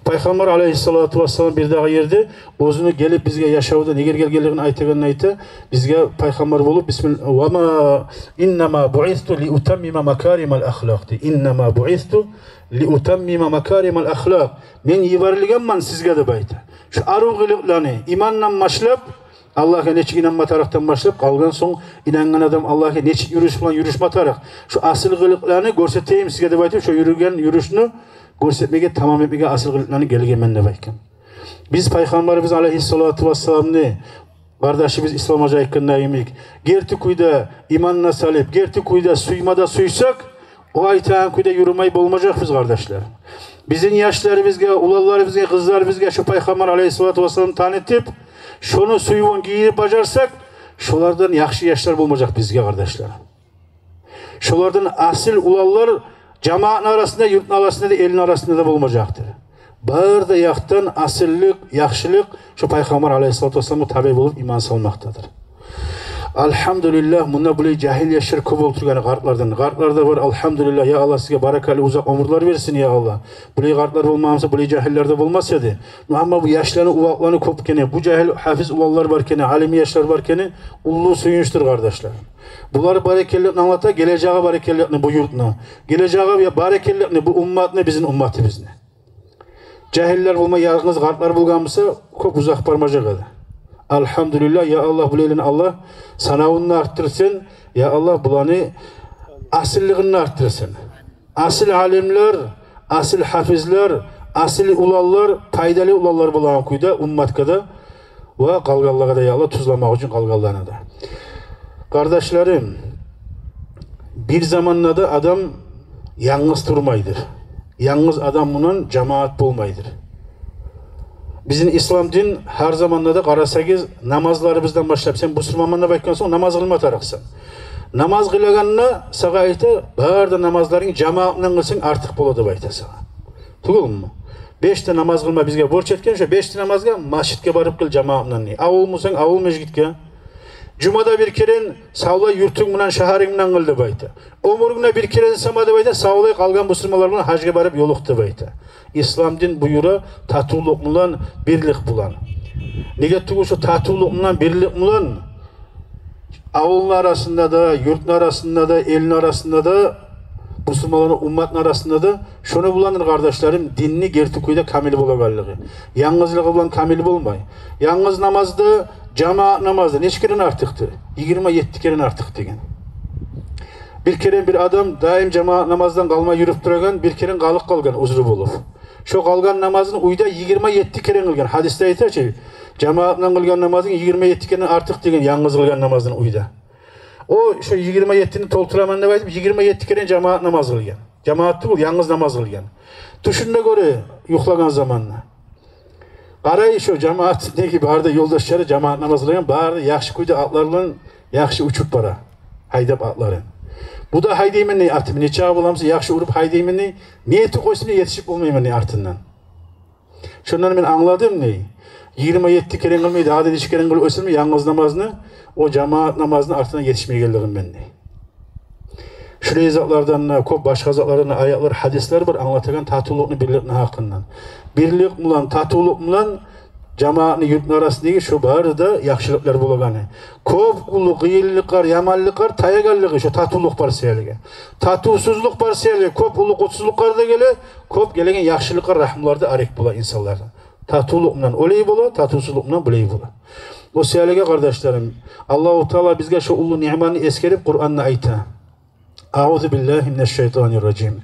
Peygamber aleyhissalatu vesselam bir daha yerde ozunu gelip bizge yaşavda neger gelgeliğini aytaganını ayta bizge peygamber bolup bismillah ve ma innema bu'istu li utammima makarimal ahlak di innema bu'istu li utammima makarimal ahlak men yivarilganman sizge de bayta şu arug'iliqlarni imandan başlap Allah'a neçik inanma taraftan başlap kalgan soň inangan adam Allah'a neçik yürüyüş bilen yürüşme taraf şu asıl gılıqlarni görseteyim sizge de bayta şu yürügen yürüşünü görsetmege tamam etmege asıl kılıklarını gelgemen de bayken. Biz Peygamberimiz aleyhissalatu vesselam'ni kardeşimiz İslam Hoca hakkında yemek. Gerti kuyda imanına salip, gerti kuyda suymada suysak o aytağın kuyda yürümey bolmayacak biz kardeşler. Bizim yaşlarımızga, ulallarımızga, kızlarımızga şu Peygamber aleyhissalatu vesselam'ı tanıtıp şunu suyun giyirip bacarsak şolardan yaxşı yaşlar bolmayacak bizge kardeşler. Şolardan asil ulallar cemaatın arasında, yurtun arasında da, elin arasında da bulmayacaktır. Bağır da yaktan asillik, yaxşılık şu Peygamber aleyhissalatu vesselam'a tabi bulup iman salmaktadır. Elhamdülillah, bunda böyle cahil yaşlar köp oturgan kartlardan. Kartlarda var, elhamdülillah, ya Allah size barakalı uzak ömürler versin ya Allah. Böyle kartlar olmamsa, böyle cahiller de olmasaydı. Ama bu yaşlarını, uvaklarını kopkene, bu cahil hafiz uvallar varkene, alimi yaşlar varkene, ullu suyunçtur kardeşler. Bunları barekellikini anlata, geleceğe barekellikini bu yurtuna. Geleceğe ya barekellikini bu ummatını, bizim ummatımızını. Cahiller bulma, yalnız kartlar bulganmışsa, köp uzak parmacak adı. Elhamdülillah ya Allah bu leylini Allah sanavını arttırsın. Ya Allah bulanı asilliğini arttırsın. Asil alimler, asil hafizler, asil ulallar, paydalı ulallar bulan kuyda ummatkada ve kalgallığa da ya Allah tuzlamak için kalgallarına da. Kardeşlerim, bir zamanla da adam yalnız durmaydır. Yalnız adam bunun cemaat bulmaydır. Bizim İslam din her zamanla da qarasagiz namazlarımızdan başlap sen Müslümanlarına bakkan soň namaz kılma taraqsan. Namaz kılaganına sağa ayta barda namazların cemaatından kılsın artık boladı bayta sağa. Tugulmu? 5 ta namaz kılma bizge borç etken şu 5 ta namazga masjidke barıp kıl cemaatından ni. Avul musan avul mezgitke. Cumada bir keren savla yurtun bilen şaharyň bilen kıldı bayta. Ömrüne bir keren samady bayta savlay kalgan Müslümanlar bilen hajga barıp yoluqdy bayta. İslam din buyura tatuluk bilen birlik bulan. Nege tugu şu tatuluk bilen birlik bilen avulun arasında da, yurtun arasında da, elin arasında da, Müslümanların ummatın arasında da şunu bulanır kardeşlerim, dinni gertikuyda kamil bulagallığı. Yalnızlığı bulan kamil bulmay. Yalnız namazda, cemaat namazda neç keren artıktı? 27 keren artık degen. Bir kere bir adam daim cemaat namazdan kalma yürüp duragan, bir keren kalık kalgan uzru bulup. Şu kalgan namazını uyda 27 keren kılgan. Hadiste aytar ki, cemaatla kılgan namazın 27 keren artık degen, yalnız kılgan namazın uyda. O şu 27'ni tolturaman ne baytım 27 kere cemaat namaz kılgan. Cemaatı bul, yalnız namaz kılgan. Düşünde göre yuhlagan zamanla. Qaray şu cemaat ne gibi arada yoldaşları cemaat namaz kılgan, barda yaxşı kuyda atlarla yaxşı uçup bara. Haydap atları. Bu da haydaymen ne atım ne çağı bulamsa yaxşı urup haydaymen ne niyeti koysun yetişip olmayman ne artından. Şundan ben anladım ne? 27 keren kılmaydı, adet 3 keren kılıp ösülmüyor, yalnız namazını, o cemaat namazının artına yetişmeye geldiğim ben de. Şuraya zatlardan, köp başka zatlardan ayaklar, hadisler var, anlatagan tatulluğunu birlikten hakkından. Birlik mulan, tatulluq mulan, cemaatini yurtun arasındaki şu barı da yakşılıklar bulagani. Köp kulu, gıyıllıklar, yamallıklar, tayagallığı, şu tatulluq bar seyirlige. Tatuvsuzluk bar seyirlige, köp ulu kutsuzluklar da gele, köp gelegen yakşılıklar, rahmlar da arek bula insanlardan. Tatulluq mulan oley bula, tatuvsuzluk mulan buley bula. O seyirlige kardeşlerim, Allah-u Teala bizge şu ulu ni'manı eskerip Kur'an'la ayta. أعوذ بالله من الشيطان الرجيم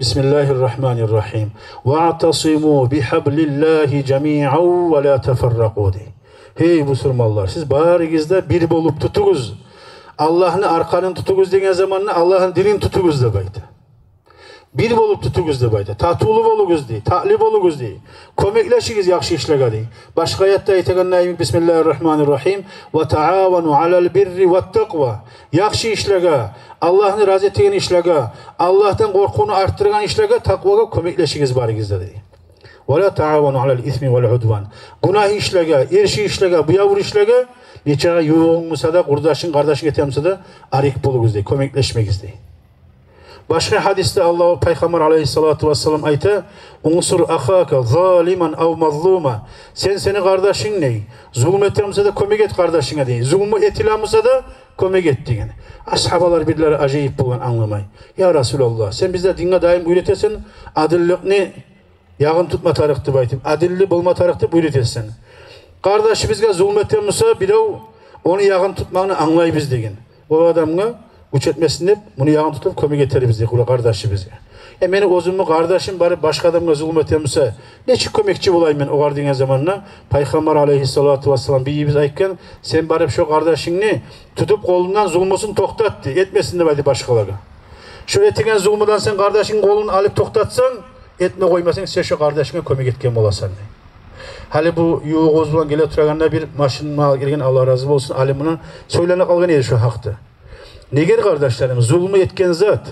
بسم الله الرحمن الرحيم واعتصموا بحبل الله جميعا ولا تفرقوا de. Hey Müslümanlar, siz bağrınızda bir bolup tutuguz. Allah'ın arkanın tutuguz degen zamanla Allah'ın dilin tutuguz da baydı. Bir bolup tutuguz da baydı. Tatulu boluguz de, ta'li boluguz de. Komekleşigiz yaxşı işlege de. Başka ayette aytegan nayim Bismillahirrahmanirrahim ve taavanu alal birri ve takva. Yaxşı işlege, Allah'ını razı ettiğin işlege, Allah'tan korkunu arttırgan işlege, takvaga komekleşigiz barınızda de. Ve la taavanu alal ismi vel udvan. Günah işlege, erşi işlege, bu yavur işlege, neçaga yuğunmusa da, kurdaşın, kardeşin etemse de arik boluguz de, komekleşmegiz de. Başka hadiste Allah Peygamber aleyhissalatu vesselam ayta unsur ahaka zaliman av mazluma. Sen senin kardeşin ne? Zulüm ettiğimse de kömek et kardeşine değil. Zulmü etilamısa da kömek et diyen. Ashabalar birleri acayip bulan anlamay. Ya Resulallah sen bizde dinle daim üretesin. Adillik ne? Yağın tutma tarıktı baytım. Adilli bulma tarıktı üretesin. Kardeşi bizge zulüm ettiğimse bir onu yağın tutmağını anlay biz diyen. O adamla uç etmesin deyip, bunu yağın tutup kömek eteri bizde, kula kardeşi bizge. Meni özümü kardeşim bari başka adamla zulüm etemse, neçik kömekçi olayım ben o kardeşin zamanına? Peygamber aleyhissalatu vesselam bir biz ayıkken, sen bari şu kardeşini tutup kolundan zulmüsün toktattı, etmesin de baydı başkaları. Şu etigen zulmüden sen kardeşin kolunu alıp toktatsan, etme koymasan sen şu kardeşine kömek etken olasan. Hali bu yuğuzluğun gele oturaganda bir maşınma gelgen Allah razı olsun aliminin söylene kalgan edi şu haktı. Neger kardeşlerim, zulmü etken zat.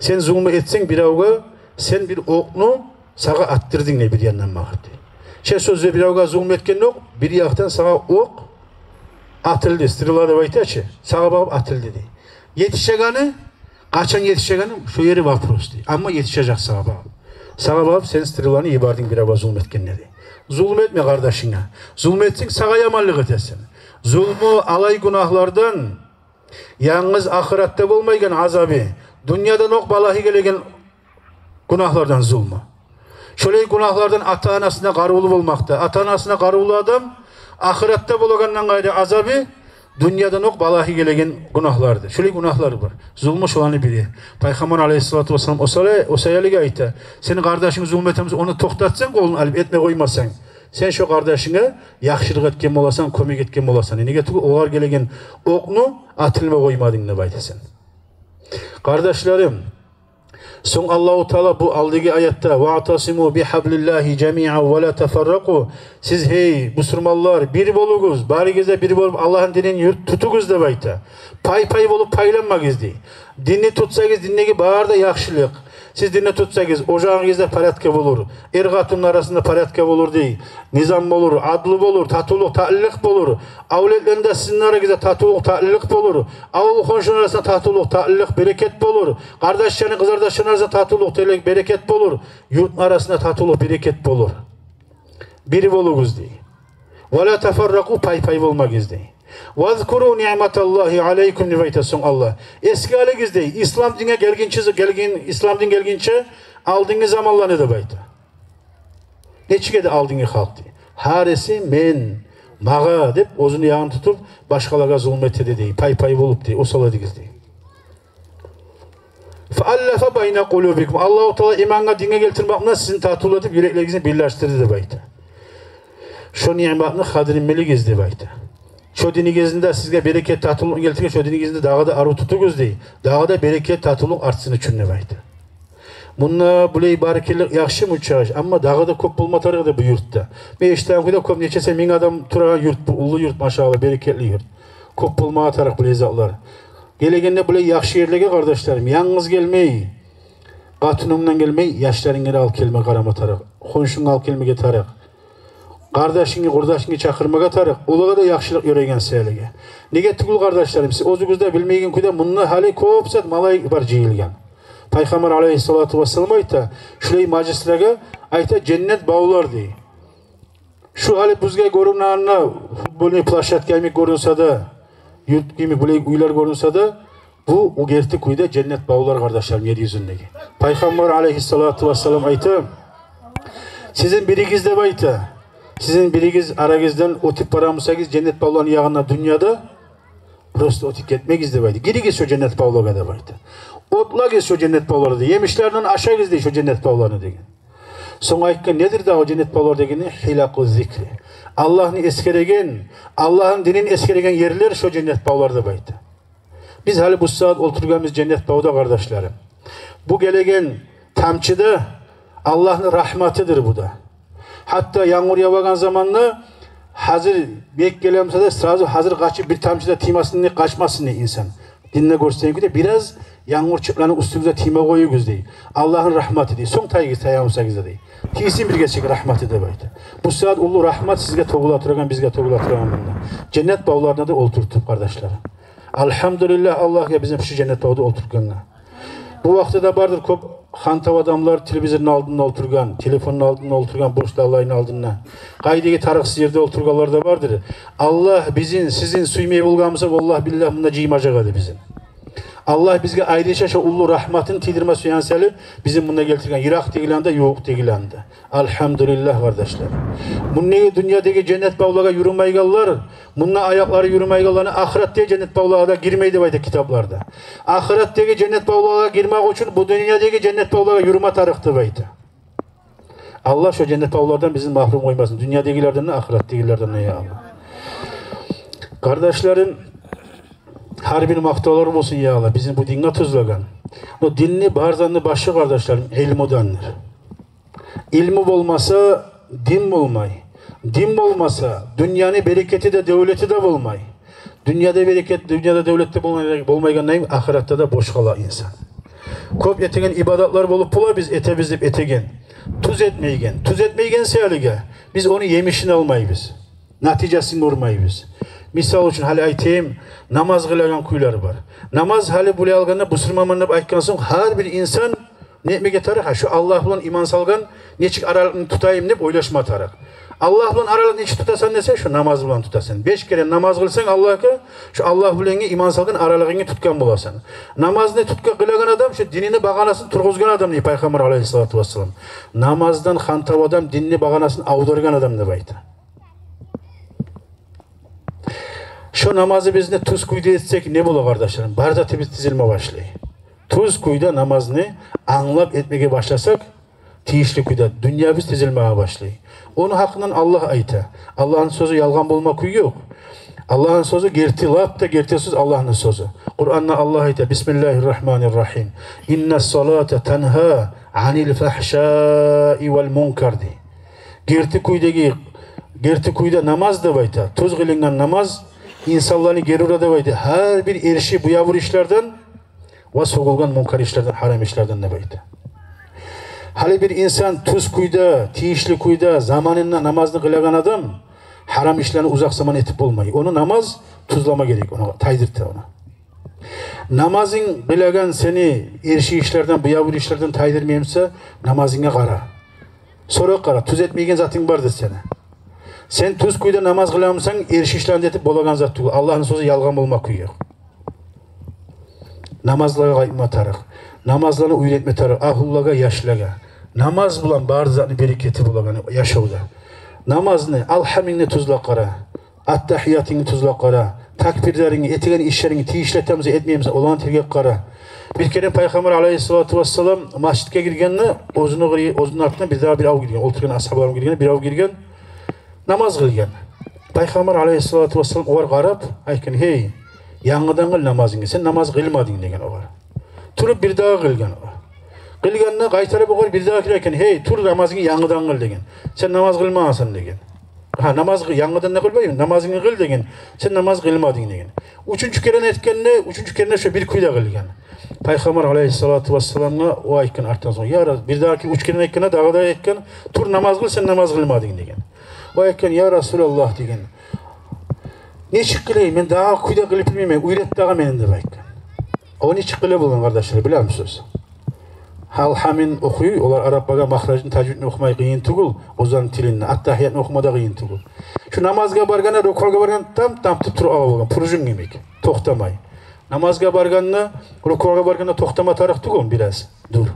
Sen zulmü etsen bir avga, sen bir oknu sağa attırdın ne bir yandan mağırdı. Şey sözde bir avga zulmü etken yok, bir yaktan sağa ok atıldı. Stırılarda baytı açı, sağa bakıp atıldı dedi. Yetişeganı, kaçan yetişeganı şu yeri vapros dedi. Ama yetişecek sağa bakıp. Sağa bakıp sen stırılarını ibardın bir avga zulmü etken dedi. Zulmü etme kardeşine. Zulmü etsin sağa yamanlık etesin. Zulmü alay günahlardan yalnız ahirette bulmaygen azabı, dünyadan ok balahi gelegen günahlardan zulmü. Şöyle günahlardan ata-anasına qarulu bulmakta. Ata-anasına qarulu adam, ahirette bulagandan gayrı azabı, dünyadan ok balahi gelegen günahlardır. Şöyle günahlar var. Zulmü şolanı biri. Peygamber aleyhissalatu vesselam o sayaliga ayta. Senin kardeşin zulmü etemiz, onu toktatsan, kolunu alıp etme koymasan. Sen şu kardeşine yaxşılık etken olasan, kömek etken olasan. Nege tuğu oğar gelegen oknu atılma koymadın ne baydı sen. Kardeşlerim, son Allah-u Teala bu aldığı ayette وَاَعْتَصِمُوا بِحَبْلِ اللّٰهِ جَمِيعًا وَلَا تَفَرَّقُوا. Siz hey Müslümanlar bir boluguz, barigizde bir bolup Allah'ın dinini tutuguz da bayta. Pay pay bolup paylanmagız dey. Dinni tutsagız dinnegi bağırda yaxşılık. Siz dinle tutsagız, ocağınızda paratka olur. Er-gatunun arasında paratka olur dey. Nizam olur, adlı olur, tatuluk, ta'lilik olur. Avletlerinde sizin aranızda tatuluk, ta'lilik olur. Avlu konşunun arasında tatuluk, ta'lilik, bereket olur. Kardeşlerin, kızardaşların arasında tatuluk, ta'lilik, bereket olur. Yurtun arasında tatuluk, bereket olur. Biri boluguz dey. Ve la teferraku pay pay olmagız dey. وَذْكُرُوا نِعْمَةَ اللّٰهِ عَلَيْكُمْ nivaytesun Allah. Eski haligizde İslam dine İslam din gelginçe aldığınız zamanlar ne de baydı. Neçikede aldığınız halk dey. Haresi men, mağa deyip ozunu yağını tutup başkalarına zulmet ede dey. Pay pay bulup dey. O saladıgız dey. فَأَلَّفَ بَيْنَ قُلُوبِكُمْ. Allah-u Teala imanına dine geltirmekle sizin tatıl edip yüreklerinizi birleştirdi de baydı. Şu nimetini kadrinmeliyiz de baydı. Şu dini gezinde sizge bereket tatıllık geltirken şu dini gezinde dağda arı tutuguz dey. Dağda bereket tatıllık artsın üçün ne baydı. Bununla bulay barikellik yaxşı mı uçağış ama dağda köp bulma tarığı da bu yurtta. Meşten kuyda köp neçese min adam turagan yurt bu ulu yurt maşallah bereketli yurt. Köp bulma tarık bulay zatlar. Gelegende bulay yaxşı yerlege kardeşlerim yalnız gelmeyi katunumdan gelmeyi yaşların geri al kelme karama tarık. Konşun al kelmege tarık. Kardeşini, kurdaşını çakırmaga tarık. Olaga da yaxşılık yöregen seylege. Nege tugul kardeşlerim, siz ozuguzda bilmegen kuyda bununla hali koopsat malay var jeyilgen. Peygamber aleyhissalatu vesselam ayta, şulay majlislerge ayta cennet bağlar dey. Şu hali bizga görünanna futbolni plashat kaymi görünse de, yurt kimi bulay uylar görünse de, bu o gerti kuyda cennet bağlar kardeşlerim yeryüzündeki. Peygamber aleyhissalatu vesselam ayta, sizin birigiz de ayta, sizin birigiz aragizden otip paramısagiz cennet bağlarının yağına dünyada prosto otik etmegiz de baydı. Girigiz şu cennet bağlarına da baydı. Otlagiz şu cennet bağlarına da. Yemişlerden aşağıgiz de şu cennet bağlarına degen. Son ayıkka nedir da o cennet bağlar degeni? Hilakü zikri. Allah'ın eskeregen, Allah'ın dinin eskeregen yerler şu cennet bağlarda baydı. Biz hali bu saat oturduğumuz cennet bağda kardeşlerim. Bu gelegen tamçıda Allah'ın rahmetidir bu da. Hatta yağmur yağan zamanla hazır bek gelemse de sırası hazır kaçıp bir tamçıda timasını kaçmasın diye insan. Dinle görsen ki de biraz yağmur çıplanıp üstümüze tima koyuyoruz diye. Allah'ın rahmeti diye. Son taygız tayamıza diye. Tisin bir geçecek rahmeti de baydı. Bu saat ulu rahmet sizge toğulatıran bizge toğulatıran bunda. Cennet bağlarına da oturtup kardeşlerim. Elhamdülillah Allah'a bizim şu cennet bağda oturganlar. Bu vakti de vardır köp hantav adamlar televizyonun altında oturgan, telefonun altında oturgan, boşta Allah'ın altında. Qaydagi tarıqsız yerde oturganlar da vardır. Allah bizim, sizin suymay bulgamızsa vallahi billah bunda ciymacağı bizim. Allah bizge ayrıca şu ulu rahmetin tidirme suyanseli bizim bunda geltirgen. Irak degilanda, yok degilanda. Elhamdülillah kardeşler. Bunne dünyadaki cennet bağlaga yürümaygallar, bununla ayakları yürümaygallarını ahirette cennet bağlaga da girmeydi bayda kitaplarda. Ahiretteki cennet bağlaga girmek için bu dünyadaki cennet bağlaga yürüme tarıktı bayda. Allah şu cennet bağlardan bizim mahrum koymasın. Dünyadakilerden de ahirettekilerden de ya Allah. Kardeşlerim, her bir maktalarım olsun ya Allah. Bizim bu dinle tuzlagan. O dinli barzanlı başı kardeşlerim ilm odandır. İlmi olmasa din olmay. Din olmasa dünyanın bereketi de devleti de olmay. Dünyada bereket, dünyada devlette olmaygan neyim? Ahirette de boş kala insan. Köp etegen ibadatlar bolup pula biz ete bizip etegen. Tuz etmeygen. Tuz etmeygen seyalige. Biz onu yemişini almayız. Neticesini vurmayız. Misal için hali aytayım, namaz kılagan kuylar var. Namaz hali bulay alganda busurmamanıp aytkan soň her bir insan ne tarık? Şu Allah bilen iman salgan, neçik aralığını tutayım deyip oylaşma tarık. Allah bilen aralığını neçik tutasan dese şu namaz bilen tutasan. 5 kere namaz kılsan Allah'a şu Allah bilen iman salgan aralığını tutkan bulasan. Namazını tutka kılagan adam şu dinini bağanasını turguzgan adam diye Peygamber aleyhissalatu vesselam. Namazdan hantav adam dinini bağanasını avdırgan adam ne baydı. Şu namazı biz ne tuz kuyda etsek ne bulu kardeşlerim? Barda temiz dizilme başlayı. Tuz kuyda namazını anlap etmeye başlasak tiyişli kuyda dünya biz dizilmeye başlayı. Onun hakkından Allah ayta. Allah'ın sözü yalgan bulma kuyu yok. Allah'ın sözü gerti lap da gertisiz Allah'ın sözü. Kur'an'da Allah ayta. Bismillahirrahmanirrahim. İnne salate tenha anil fahşai vel munkar di. Gerti kuyda namaz da bayta. Tuz kılından namaz insanlarını geri uğradı baydı. Her bir erişi bu yavur işlerden ve soğulgan munkar işlerden, haram işlerden de baydı. Hali bir insan tuz kuyda, tiyişli kuyda zamanında namazını kılagan adam haram işlerini uzak zaman etip olmayı. Onu namaz tuzlama gerek, ona taydırtı ona. Namazın kılagan seni erişi işlerden, bu yavur işlerden taydırmayımsa namazına kara. Sonra kara, tuz etmeyen zatın vardır sana. Sen tuz kuyda namaz kılamsan erişişlerini etip bolagan zat tuğu. Allah'ın sözü yalgan olmak kuyuyor. Namazlara kayma tarık. Namazlarını uyretme tarık. Ahullaga yaşlaga. Namaz bulan barzatını bereketi bulagan yaşavda. Namazını alhamini tuzla kara. Attahiyatini tuzla kara. Takbirlerini, etigen işlerini tiyişletemize etmeyemize olan tergek kara. Bir kere Peygamber aleyhissalatu vesselam masjidke girgenle ozunun altına bir daha bir av girgen. Olturgan ashablarım girgen, bir av girgen. Namaz kılgan. Peygamber aleyhissalatu vesselam ovar qarab, aytgan, hey, yangidan kıl namazını. Sen namaz kılmadın degen ovar. Turup bir daha kılgan ovar. Kılganına qaytarıp ovar bir daha kılgan, hey, tur namazını yangidan kıl degen. Sen namaz kılmasan degen. Ha, namaz yangidan ne kılmayın? Namazını kıl degen. Sen namaz kılmadın degen. Üçüncü kere şu bir kuyda kılgan. Peygamber aleyhissalatu vesselam'a o aytgan artdan sonra, ya bir dahaki 3 kere aytgana dağda aytgan, tur namaz kıl, sen namaz kılmadın degen. O eken ya Resulallah degen. Ne çıkkıley men daha kuyda kılıp bilmeyim. Uyret dağa menin de bayken. O ne çıkkıley bulun kardeşler biliyor musunuz? Halhamin okuyor, onlar Arap'aga mahrajını tecvidini okumay kıyın tugul, ozanın tilini, attahiyatını okumada kıyın tugul. Şu namazga bargana, rukuga bargana tam tutur alıp purjun yemek, toxtamay. Namazga bargana, rukuga bargana toxtama taraq tugul biraz, dur.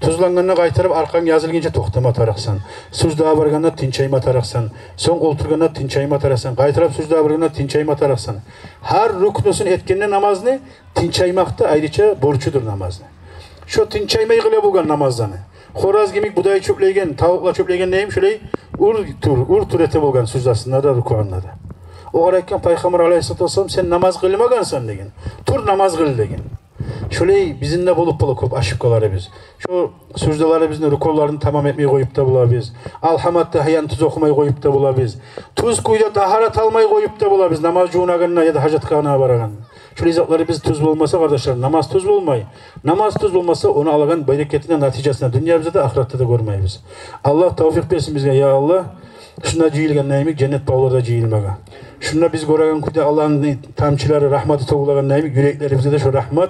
Tuzlanganına qaytarıp arkan yazılgınca toxtama taraqsan. Suzdağa bargana tinçayma taraqsan. Son olturgana tinçayma taraqsan. Qaytarıp suzdağa bargana tinçayma taraqsan. Her ruknusun etkenine namazını tinçaymakta ayrıca borçudur namazını. Şu tinçaymayı qile bulgan namazdan. Xoraz gemik budayı çöpleygen, tavukla çöpleygen neyim? Şöyle ur tur ete bulgan suzdasında da rukuğanda da. O qarayken Peygamber Aleyhisselatü Vesselam sen namaz qilmagansan degen. Tur namaz qil degen. Şöyle bizimle bolup köp aşıkkaları biz. Şu sucdaları bizin rukularını tamam etmeyi koyup da bula biz. Alhamatta hayan tuz okumayı koyup da bula biz. Tuz kuyda taharat almayı koyup da bula biz. Namaz cuğunağına ya da hacatkanına baragan. Şöyle izatları biz tuz olmasa kardeşler namaz tuz olmay. Namaz tuz olmasa onu alagan bereketine neticesine dünyamızda da ahirette de görmeyiz. Allah tevfik versin bize ya Allah. Şuna cihilgen neymi cennet bağlarda cihilmega. Şuna biz göregen kuyda Allah'ın tamçıları rahmatı toğulagan neymi yüreklerimizde de şu rahmat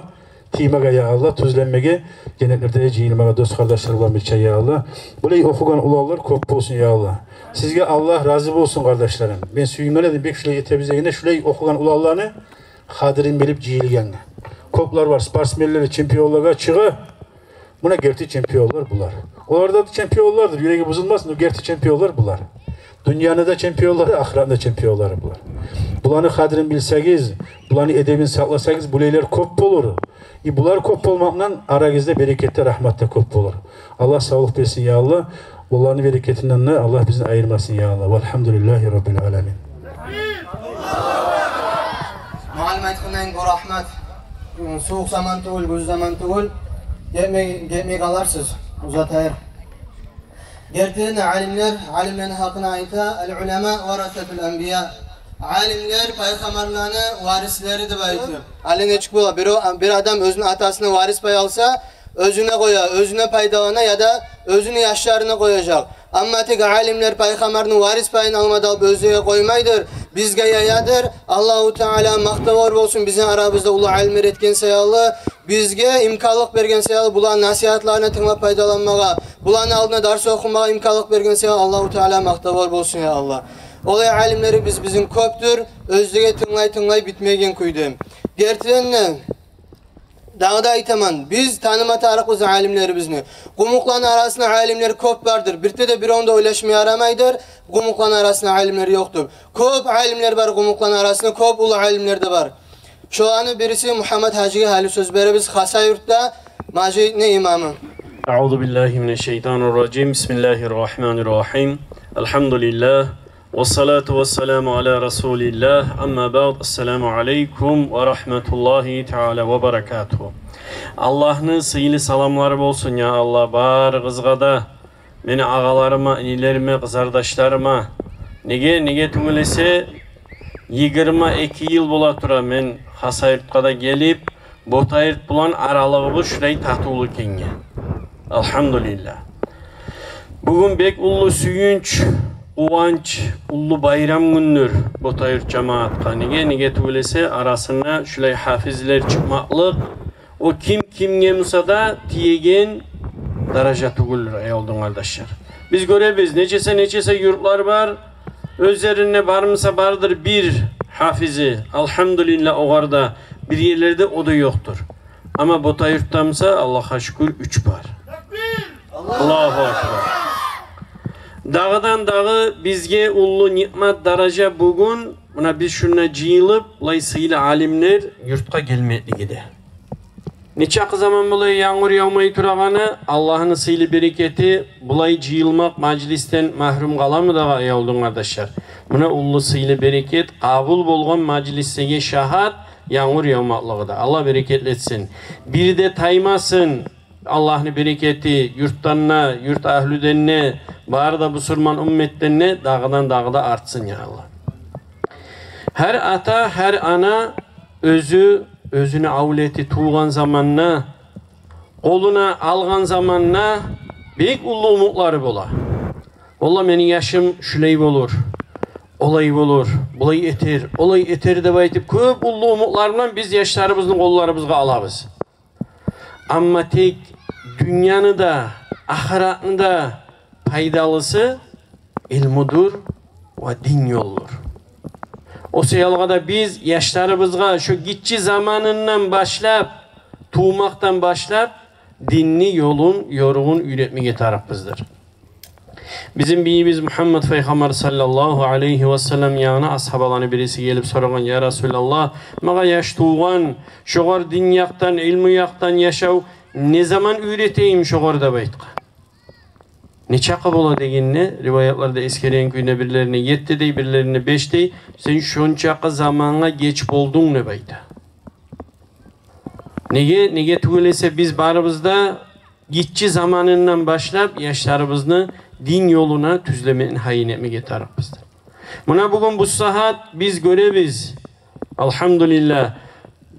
Timaga ya Allah, tuzlenmege, cennetlerde cihilmege dost kardeşler olan bir şey ya Allah. Burayı okugan ulallar köp olsun ya Allah. Sizge Allah razı olsun kardeşlerim. Ben süyümledim, bir şöyle yetebizeyinde şöyle okugan ulallarını hadirin belip cihilgen. Koplar var, sportsmenleri, çempiyonlara çığı. Buna gerti çempiyonlar bular. Onlarda da çempiyonlardır, yüreği bozulmasın, o gerti çempiyonlar bular. Dünyanın da çempiyonları, ahiretin de çempiyonları bular. Bulanı hadirin bilsegiz, bulanı edebin saklasagiz, buleyler köp olur. Bular köp olmakla aragizde berekette, rahmette köp olur. Allah sağlık versin ya Allah. Bulanın bereketinden de Allah bizi ayırmasın ya Allah. Velhamdülillahi Rabbil alemin. Muallim aytqandan ko'ra rahmat. Soğuk zaman tugul, güz zaman tugul. Getmey qalarsız. Uzatayır. Gerçekten alimlerin hakkına ayta, el-ulema varasatul enbiya. Alimler peygamberlerin varisleri de aytıyor. Ali ne çıkıyor? Bir adam özünün atasına varis pay alsa, özüne koyar, özüne paydalana ya da özünü yaşlarına koyacak. Ama tek alimler peygamberin varis payını almadan özüne koymaydır. Bizge yayadır. Allahu Teala maktavar olsun bizim aramızda ulu alimler etken sayılı. Bizge imkanlık bergen sayılı. Bulan nasihatlarına tınlap paydalanmağa, bulan aldığına ders okumağa imkanlık bergen sayılı. Allahu Teala maktavar olsun ya Allah. Olay alimleri bizim köptür. Özlüğe tınlay bitmegen kuydum. Gerçekten ne? Dağda aytaman. Biz tanıma tarıqız alimlerimizni. Gumuklan arasında alimler köp vardır. Birte de bir onda oylaşmaya aramaydır. Gumuklan arasında alimler yoktur. Köp alimler var gumuklan arasında. Köp ulu alimler de var. Şu anı birisi Muhammed Hacı'ya hali söz beremiz. Hasayurt'ta Macid ne imamı? Euzubillahimineşşeytanirracim. Bismillahirrahmanirrahim. Elhamdülillah. Ve salatu ve selamu ala Resulillah. Amma ba'd. Esselamu aleykum ve rahmetullahi teala ve berekatuhu. Allah'ın sıylı salamları olsun ya Allah. Bar kızgada beni ağalarıma, inilerime, kızardaşlarıma nege tümülese 22 yıl bola tura men Hasayırt'a da gelip Botayırt bulan aralığı şurayı tahtulu kenge. Elhamdülillah. Bugün bek ulu süyünç uvanç, ullu bayram gündür Botayırt cemaatka. Nege tüylese arasına şulay hafizler çıkmaklık. O kimge musa da tiyegen daraja tügüldür ey oldun kardeşler. Biz görebiz neçese yurtlar var. Özlerine barmısa bardır bir hafizi. Elhamdülillah o garda bir yerlerde o da yoktur. Ama Botayırt'tamsa Allah'a şükür 3 var. Allahu Ekber. Dağdan dağı bizge ullu nimet daraja bugün buna biz şuna cıyılıp layısıyla alimler yurtka gelmekligide. Neçe zaman bulay yağmur yağmayı turağanı Allah'ın sıylı bereketi bulay cıyılmak majlisten mahrum kalamı da ey oldun kardeşler. Buna ullu sıylı bereket kabul bolgan majlistege şahat yağmur yağmaklığı da Allah bereketletsin. Bir de taymasın Allah'ın bereketi yurttanına, yurt ahlüdenine, bari da bu Müslüman ümmetlerine dağda artsın ya Allah. Her ata, her ana özünü avleti tuğan zamanına, koluna algan zamanına büyük ulu umutları bola. Valla menin yaşım şulay olur. Olay olur. Bulay eter. Olay eter dep aytıp köp ullu umutlarımdan biz yaşlarımızın kollarımızga alabız. Amma tek dünyanı da, ahiratını da paydalısı ilmudur ve din yoldur. O seyalgada biz yaşlarımızga şu gitçi zamanından başlap, tuğmaktan başlap dinni yolun, yoruğun üretmeye tarafımızdır. Bizim beyimiz Muhammed Peygamber sallallahu aleyhi ve sellem yanına ashabalarını birisi gelip soragan, ya Resulallah, mağa yaş tuğan, şoğar din yaktan, ilmi yaktan yaşav, ne zaman üreteyim şoğar da baytqa? Ne çaqı bola deginne, rivayatlarda eskeren köyüne birilerine 7 dey, birilerine 5 dey, sen şonçaqı zamana geç boldun ne bayta? Nege tügelese biz barımızda gitçi zamanından başlap yaşlarımızını din yoluna tüzlemenin hayin etmeye tarafımızdır. Buna bugün bu saat biz görebiz. Elhamdülillah.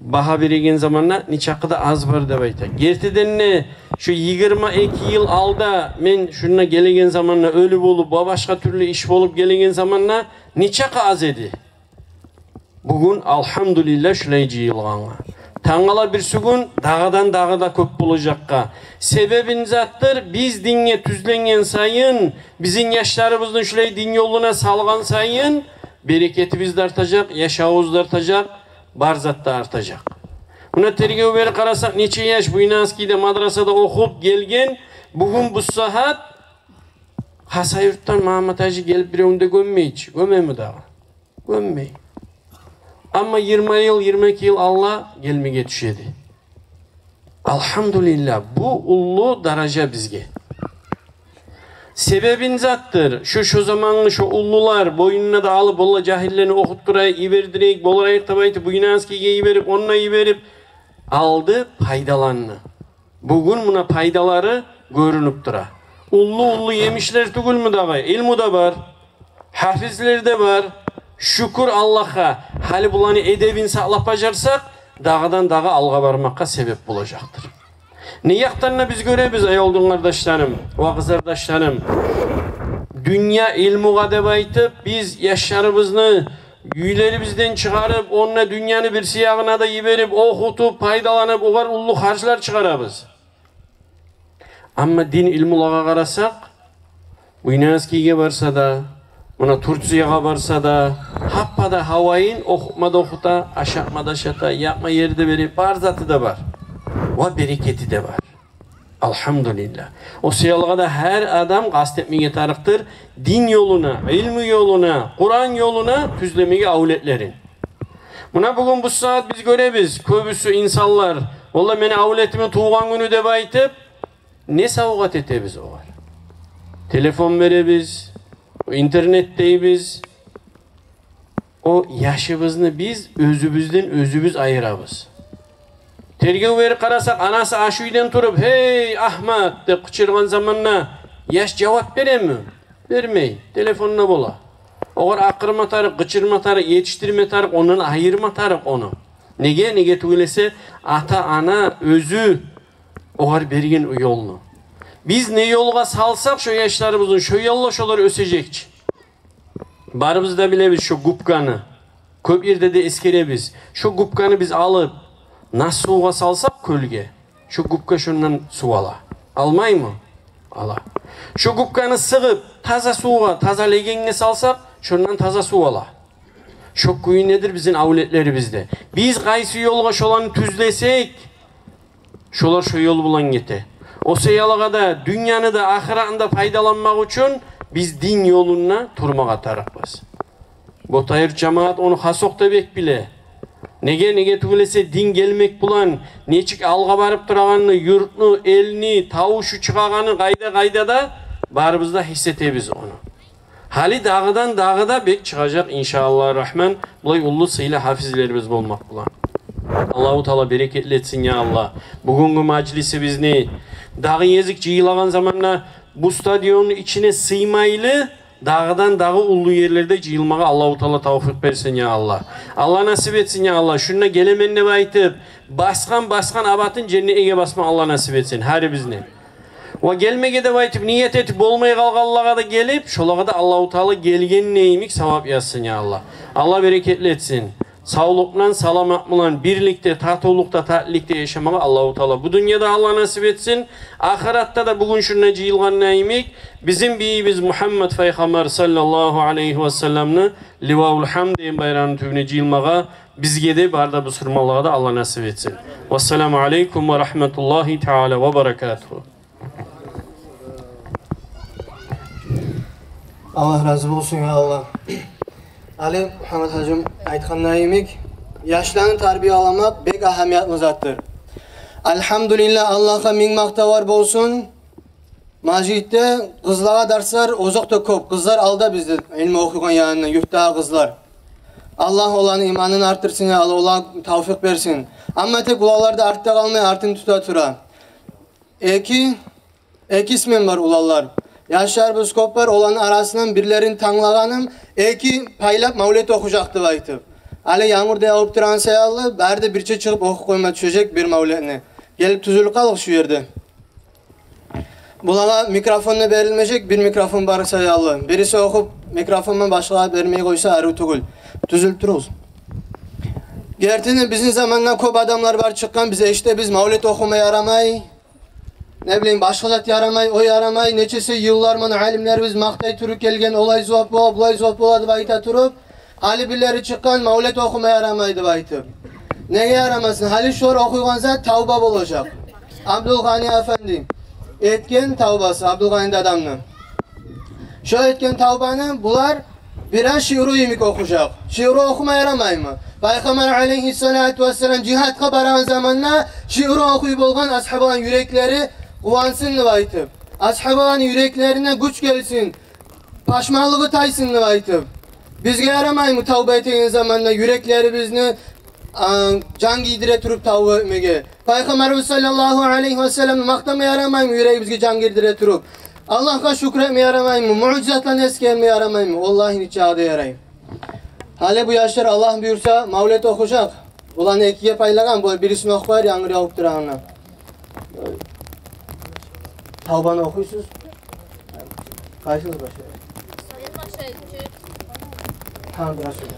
Baha birigen zamanla niçakıda az var da bayta. Gertiden ne? Şu 22 yıl alda men şuna gelegen zamanla ölü bolup, başka türlü iş bolup gelegen zamanla niçakı az edi. Bugün elhamdülillah şulaycı yılğanla. Tangala bir sugün dağdan dağda köp bulacakka. Sebebin zattır biz dinge tüzlengen sayın, bizim yaşlarımızın şulay din yoluna salgan sayın, bereketimiz de artacak, yaşağımız da artacak, barzat da artacak. Buna tergev beri karasak neçe yaş bu inaskide madrasada okup gelgen, bugün bu saat Hasayurt'tan Muhammed Hacı gelip bir önde gömmeyç. Gömme mi dağı? Gömmey. Ama 20 yıl, 22 yıl Allah gelmeye düşedi. Elhamdülillah bu ullu daraja bizge. Sebebin zattır. Şu zamanlı şu ullular boynuna da alıp Allah cahillerini okutturayı iverdireyik, bolarayık tabaytı bu inaskiye iverip, onunla iverip aldı paydalanını. Bugün buna paydaları görünüp dura. Ullu yemişler tügül mü dağı? İlmu da var. Hafizleri de var. Şükür Allah'a. Hali bulanı edebin sağlap bacarsak dağdan dağa alga varmakka sebep bulacaktır. Ne yaktanına biz görebiz ey oldun kardeşlerim, vakız kardeşlerim. Dünya ilmuğa deb aytıp biz yaşlarımızı yüylerimizden çıkarıp onunla dünyanı bir siyahına da yiverip okutup paydalanıp oğar ullu harçlar çıkarabız. Ama din ilmulağa karasak bu inaskiye varsa da buna Turkiye'ye varsa da happada havayın okutmada okuta, aşatmada aşata, yapma yeri de verip barzatı da var. Ve bereketi de var. Elhamdülillah. O siyalga da her adam kastetmeye tarıktır. Din yoluna, ilmi yoluna, Kur'an yoluna tüzlemeye avletlerin. Buna bugün bu saat biz görebiz. Köbüsü insanlar, vallahi beni avletimin tuğan günü de baytıp ne savugat etebiz o var. Telefon verebiz, internetteyiz. O yaşımızını biz özümüz ayırabız. Tergev veri karasak anası aşuyden turup hey Ahmet de kıçırgan zamanla yaş cevap verem mi? Vermey. Telefonuna bola. Oğar akırma tarık, kıçırma tarık, yetiştirme tarık, onun ayırma tarık onu. Nege tüylese ata ana özü oğar bergen o yolunu. Biz ne yolga salsak şu yaşlarımızın şu yolla şolar ösecekçi. Barımızda bile biz şu gupkanı, köp yerde de eskerebiz. Şu gupkanı biz alıp nasıl suğa salsak kölge. Şu gupka şundan su ala. Almay mı? Ala. Şu gupkanı sığıp taza suğa, taza legenge salsak şundan taza su ala. Şu kuyu nedir bizim avletleri bizde. Biz kaysı yolga şolanı tüzlesek şolar şu yol bulan gete. O seyalaga da dünyanı da ahiratında faydalanmak için biz din yoluna turmağa tarafız. Botayır cemaat onu hasokta bek bile. Nege tügülese din gelmek bulan, neçik alga barıp durağını, yurtnu, elini, tavuşu çıkağını kayda da barımızda hissetebiz onu. Hali dağıdan dağıda bek çıkacak inşallah rahman. Bulay ullu sıyla hafizlerimiz olmak bulan. Allahu Teala bereketli etsin ya Allah. Bugünkü meclisi biz ne? Dağı yezik cıyılagan zamanla bu stadyonun içine sıymaylı dağdan dağı ullu yerlerde cıyılmağa Allahu Teala tavfik versin ya Allah. Allah nasip etsin ya Allah. Şuna gelemenle baytıp baskan abatın cennete basma Allah nasip etsin. Her bizne. Ve gelmege de baytıp niyet etip olmaya kalgallaga da gelip şolaga da Allahu Teala gelgen neyimik sevap yazsın ya Allah. Allah bereketli etsin. Sağlıkla, salamatla, birlikte, tatolukta, tatlikte yaşamağa Allahu Teala bu dünyada Allah nasip etsin. Ahiratta da bugün şuna cıyılgan neyimik bizim biyimiz Muhammed Peygamber sallallahu aleyhi ve sellem'ni Livaul Hamd deyin bayrağının tübüne cıyılmağa bizge de barda bu sırmalığa da Allah nasip etsin. Vesselamu aleykum ve rahmetullahi teala ve berekatuhu. Allah razı olsun ya Allah. Ali Muhammed Hacım aytkan neyimik yaşlarını terbiye alamak bek ahamiyatlı zattır. Elhamdülillah Allah'a min maktavar bolsun. Majid'de kızlara dersler ozokta köp. Kızlar alda bizde ilmi okuyan yanına yurtta kızlar. Allah olan imanını artırsın ya Allah ola tavfik versin. Ama tek ulalarda artta kalmaya artın tuta tura. Eki ismin var ulallar. Yaşar bu skoplar olan arasından birilerin tanlağanım eki paylap mavlet okuyacaktı baytıp. Ali yağmurda yağıp duran sayallı berde birçe çıkıp oku koyma düşecek bir mavletini. Gelip tüzülük kalıq şu yerde. Bulağa mikrofonuna verilmeyecek bir mikrofon var sayallı. Birisi okup mikrofonuna başlığa vermeyi koysa arı tugul. Tüzülüp duruz. Gerçekten bizim zamandan köp adamlar var çıkan bize işte biz mavlet okumaya yaramay. Ne bileyim başka zat yaramay, o yaramay. Neçesi yıllarman alimlerimiz maktay türük gelgen olay zuhap boğab, olay zuhap boğadı bayta turup. Hali birileri çıkan mavlet okumaya yaramaydı baytı. Neye yaramasın? Hali şor okuygan zat tavba olacak. Abdülgani Efendi etken tavbası Abdülgani adamın. Şu etken tavbanı bular biraz şiiru yemik okuyacak. Şiiru okumaya yaramay mı? Peygamber aleyhissalatu vesselam cihatka baran zamanla şiiru okuyup olgan ashabın yürekleri kuvansın baytıp. Ashabın yüreklerine güç gelsin. Paşmalığı taysın baytıp. Bizge yaramay mı tavba ettiğin zamanla yürekleri bizni can giydire turup tavba etmege. Peygamberimiz sallallahu aleyhi ve sellem maktama yaramay mı yüreği bizge can giydire turup. Allah'a şükretme yaramay mı? Mucizatla eskelme yaramay mı? Vallahi hiç çağda yarayım. Hale bu yaşlar Allah buyursa mavlet okuyacak. Ulan ikiye paylagan bu birisini okuyar yangır yağıp durağına. Tavbanı okuysunuz. Kaysınız başlayalım. Tamam biraz sonra.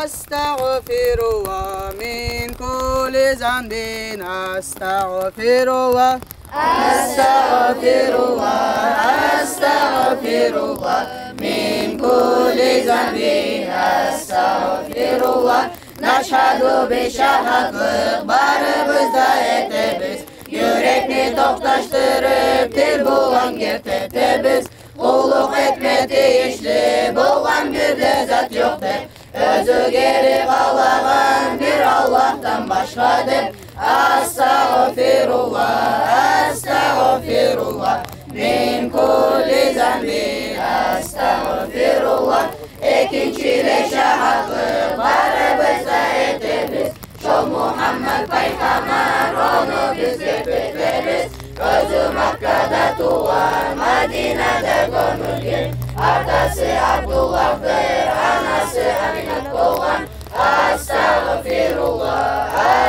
Estağfirullah min kulli zambin estağfirullah. Estağfirullah min kulli zambin estağfirullah. Neşhedü bi şahadlık barımızda etebіз. Yürekli toktaştırıp dil bulan gertetebіз. Kulluk etme deyişli bulan bir de zat yoktur. Özü geri kalağın bir Allah'tan başkadır. Estağfirullah min kulli zambin estağfirullah. İkinciyle şahadlık barımızda etebіз. Şol Muhammed Peygamber onu biz getiririz. Özü Mekke'de tuğan, Medine'de gömülgen. Atası Abdullah'dır, anası Aminat bolgan.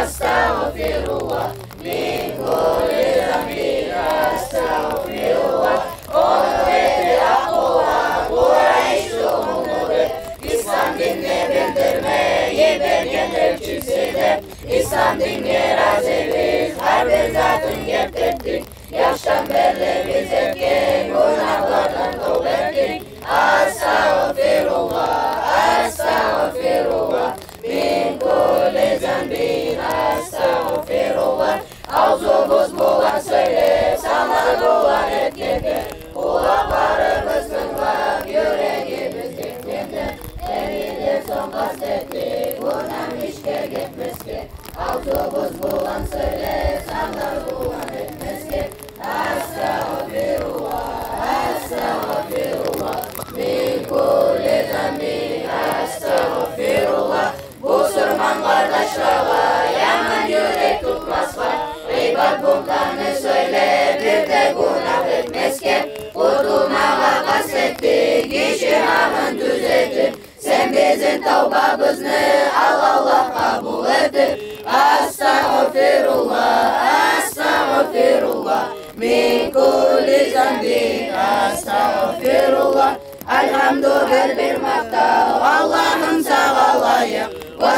Estağfirullah min kulli zambin estağfirullah. Onu verdi Abdullah, Kureyş'li umuru. İslam dinini bildirmeyi bergen elçisidir. İslam dinini razıyız, her bir zatın getirdik. Yaştan belli biz etken, günahlardan tövbe ettik. Estağfirullah min kulli zambin estağfirullah. Ağzımız bulan söyle, sana bulan etkende. Kulaklarımızın var, yüreğimiz gitmende. Elinde son kastettik, günah işke gitmez ki. Ağzımız bulan söyle, sana bulan etmez ki. Estağfirullah min kulli zambin estağfirullah. Bu sırman kardeşlara yaman yürek tutmaz var. İbad bunlarını söyle bir de günah etmez ki. Kurtulmağa kastettik işinamın düzeltir. Sen bizim tavbamızı Allah kabul edir.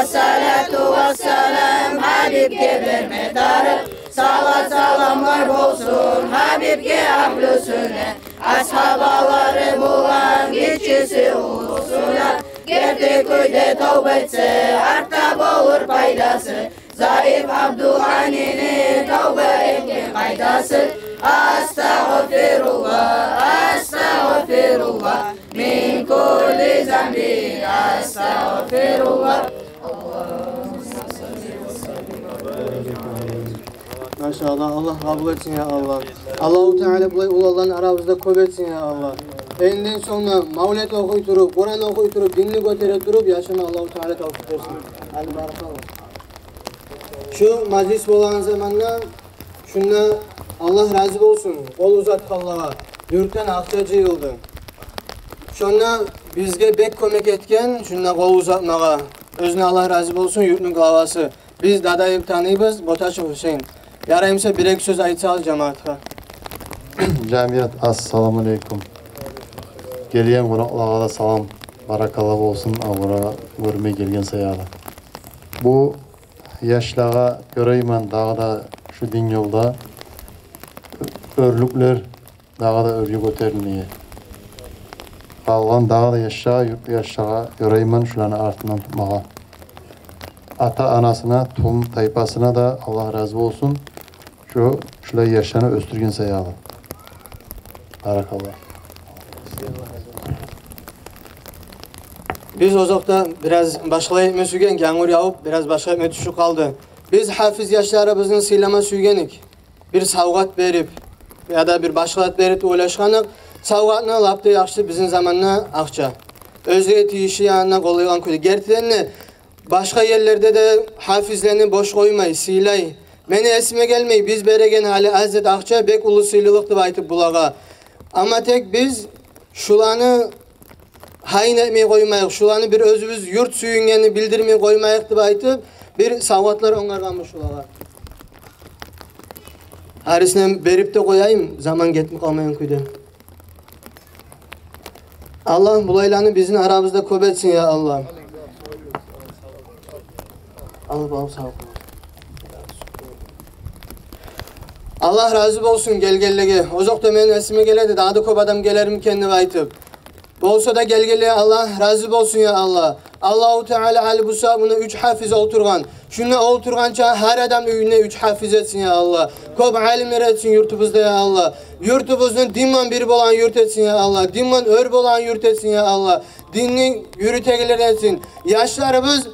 Assalatu vassalam Habibge verme darıp, salat salamlar olsun Habibge ahlü sünnet, ashabaları bulan geçisi ulusuna. Gerçek köyde tövbe etse artta olur paydası, Zayıf Abdülhani'nin tövbe etken kaydası. Estağfirullah, estağfirullah, min kulli zambin, estağfirullah. Maşallah, Allah kabul etsin ya Allah. Allahu Teala bu ulalların aramızda köp etsin ya Allah. Endinden sonra mavlet okuy turup, Kur'an okuy turup, dinni götere turup yaşama Allahu Teala tavsiye etsin. Hadi barakallah. Şu majlis olan zamanda şunda Allah razı olsun. Kol uzat Allah'a. Yurttan akça jıyıldı. Şunda bizge bek kömek etken, şunda kol uzatmağa. Özüne Allah razı olsun yurtun kavası. Biz dadayıp tanıyız, Botaşov Hüseyin. Yarayımsa bir söz aytsal cemaatga. Cemiyet assalamu aleykum. Geliyen konaklara da salam, barakallah olsun. Avura görmeye gelgen sayalı. Bu yaşlara göreymen dağda şu din yolda örlükler dağda örgü götürmeye. Kalgan dağda yaşa, yurtlu yaşlara göreymen şularını ardından tutmağa. Ata anasına, tüm tayfasına da Allah razı olsun. Şular yaşlarını östürgen sayalı. Barakallah. Biz ozakta biraz başka etme sügen, yağmur yağıp biraz başka etme düşük kaldı. Biz hafiz yaşlarımızın silama sügenik. Bir savgat verip ya da bir başka verip ulaşkanık. Savgatına laptı yaxşı bizim zamanına akça. Özgürlüğü işi yanına kolaygan kötü. Gerçekten başka yerlerde de hafizlerini boş koymay, silay. Meni esime gelmeyi biz beregen hali Hazret Akça bek ulu silılıktı baytıp bulağa. Ama tek biz şulanı hain etmeyi koymayık, şulanı bir özümüz yurt suyungeni bildirmeyi koymayık diye aytıp bir savgatlar onlarganmış şulağa. Harisine berip de koyayım, zaman getmi kalmayan kuydu. Allah bulaylarını bizim aramızda köp etsin ya Allah. Allah bağlı sağ olun. Allah razı olsun gel. Ozokta men esime geledi, daha da köp adam gelerim kendime aytıp. Olsa da gel Allah razı olsun ya Allah. Allahu Teala hali bu sabuna 3 hafiz oturgan. Şuna oturgança her adam öyüne 3 hafiz etsin ya Allah. Köp alimler etsin yurtumuzda ya Allah. Yurtumuzun dinman biri olan yurt etsin ya Allah. Dinman örb olan yurt etsin ya Allah. Dinni yürütegeler etsin. Yaşlarımız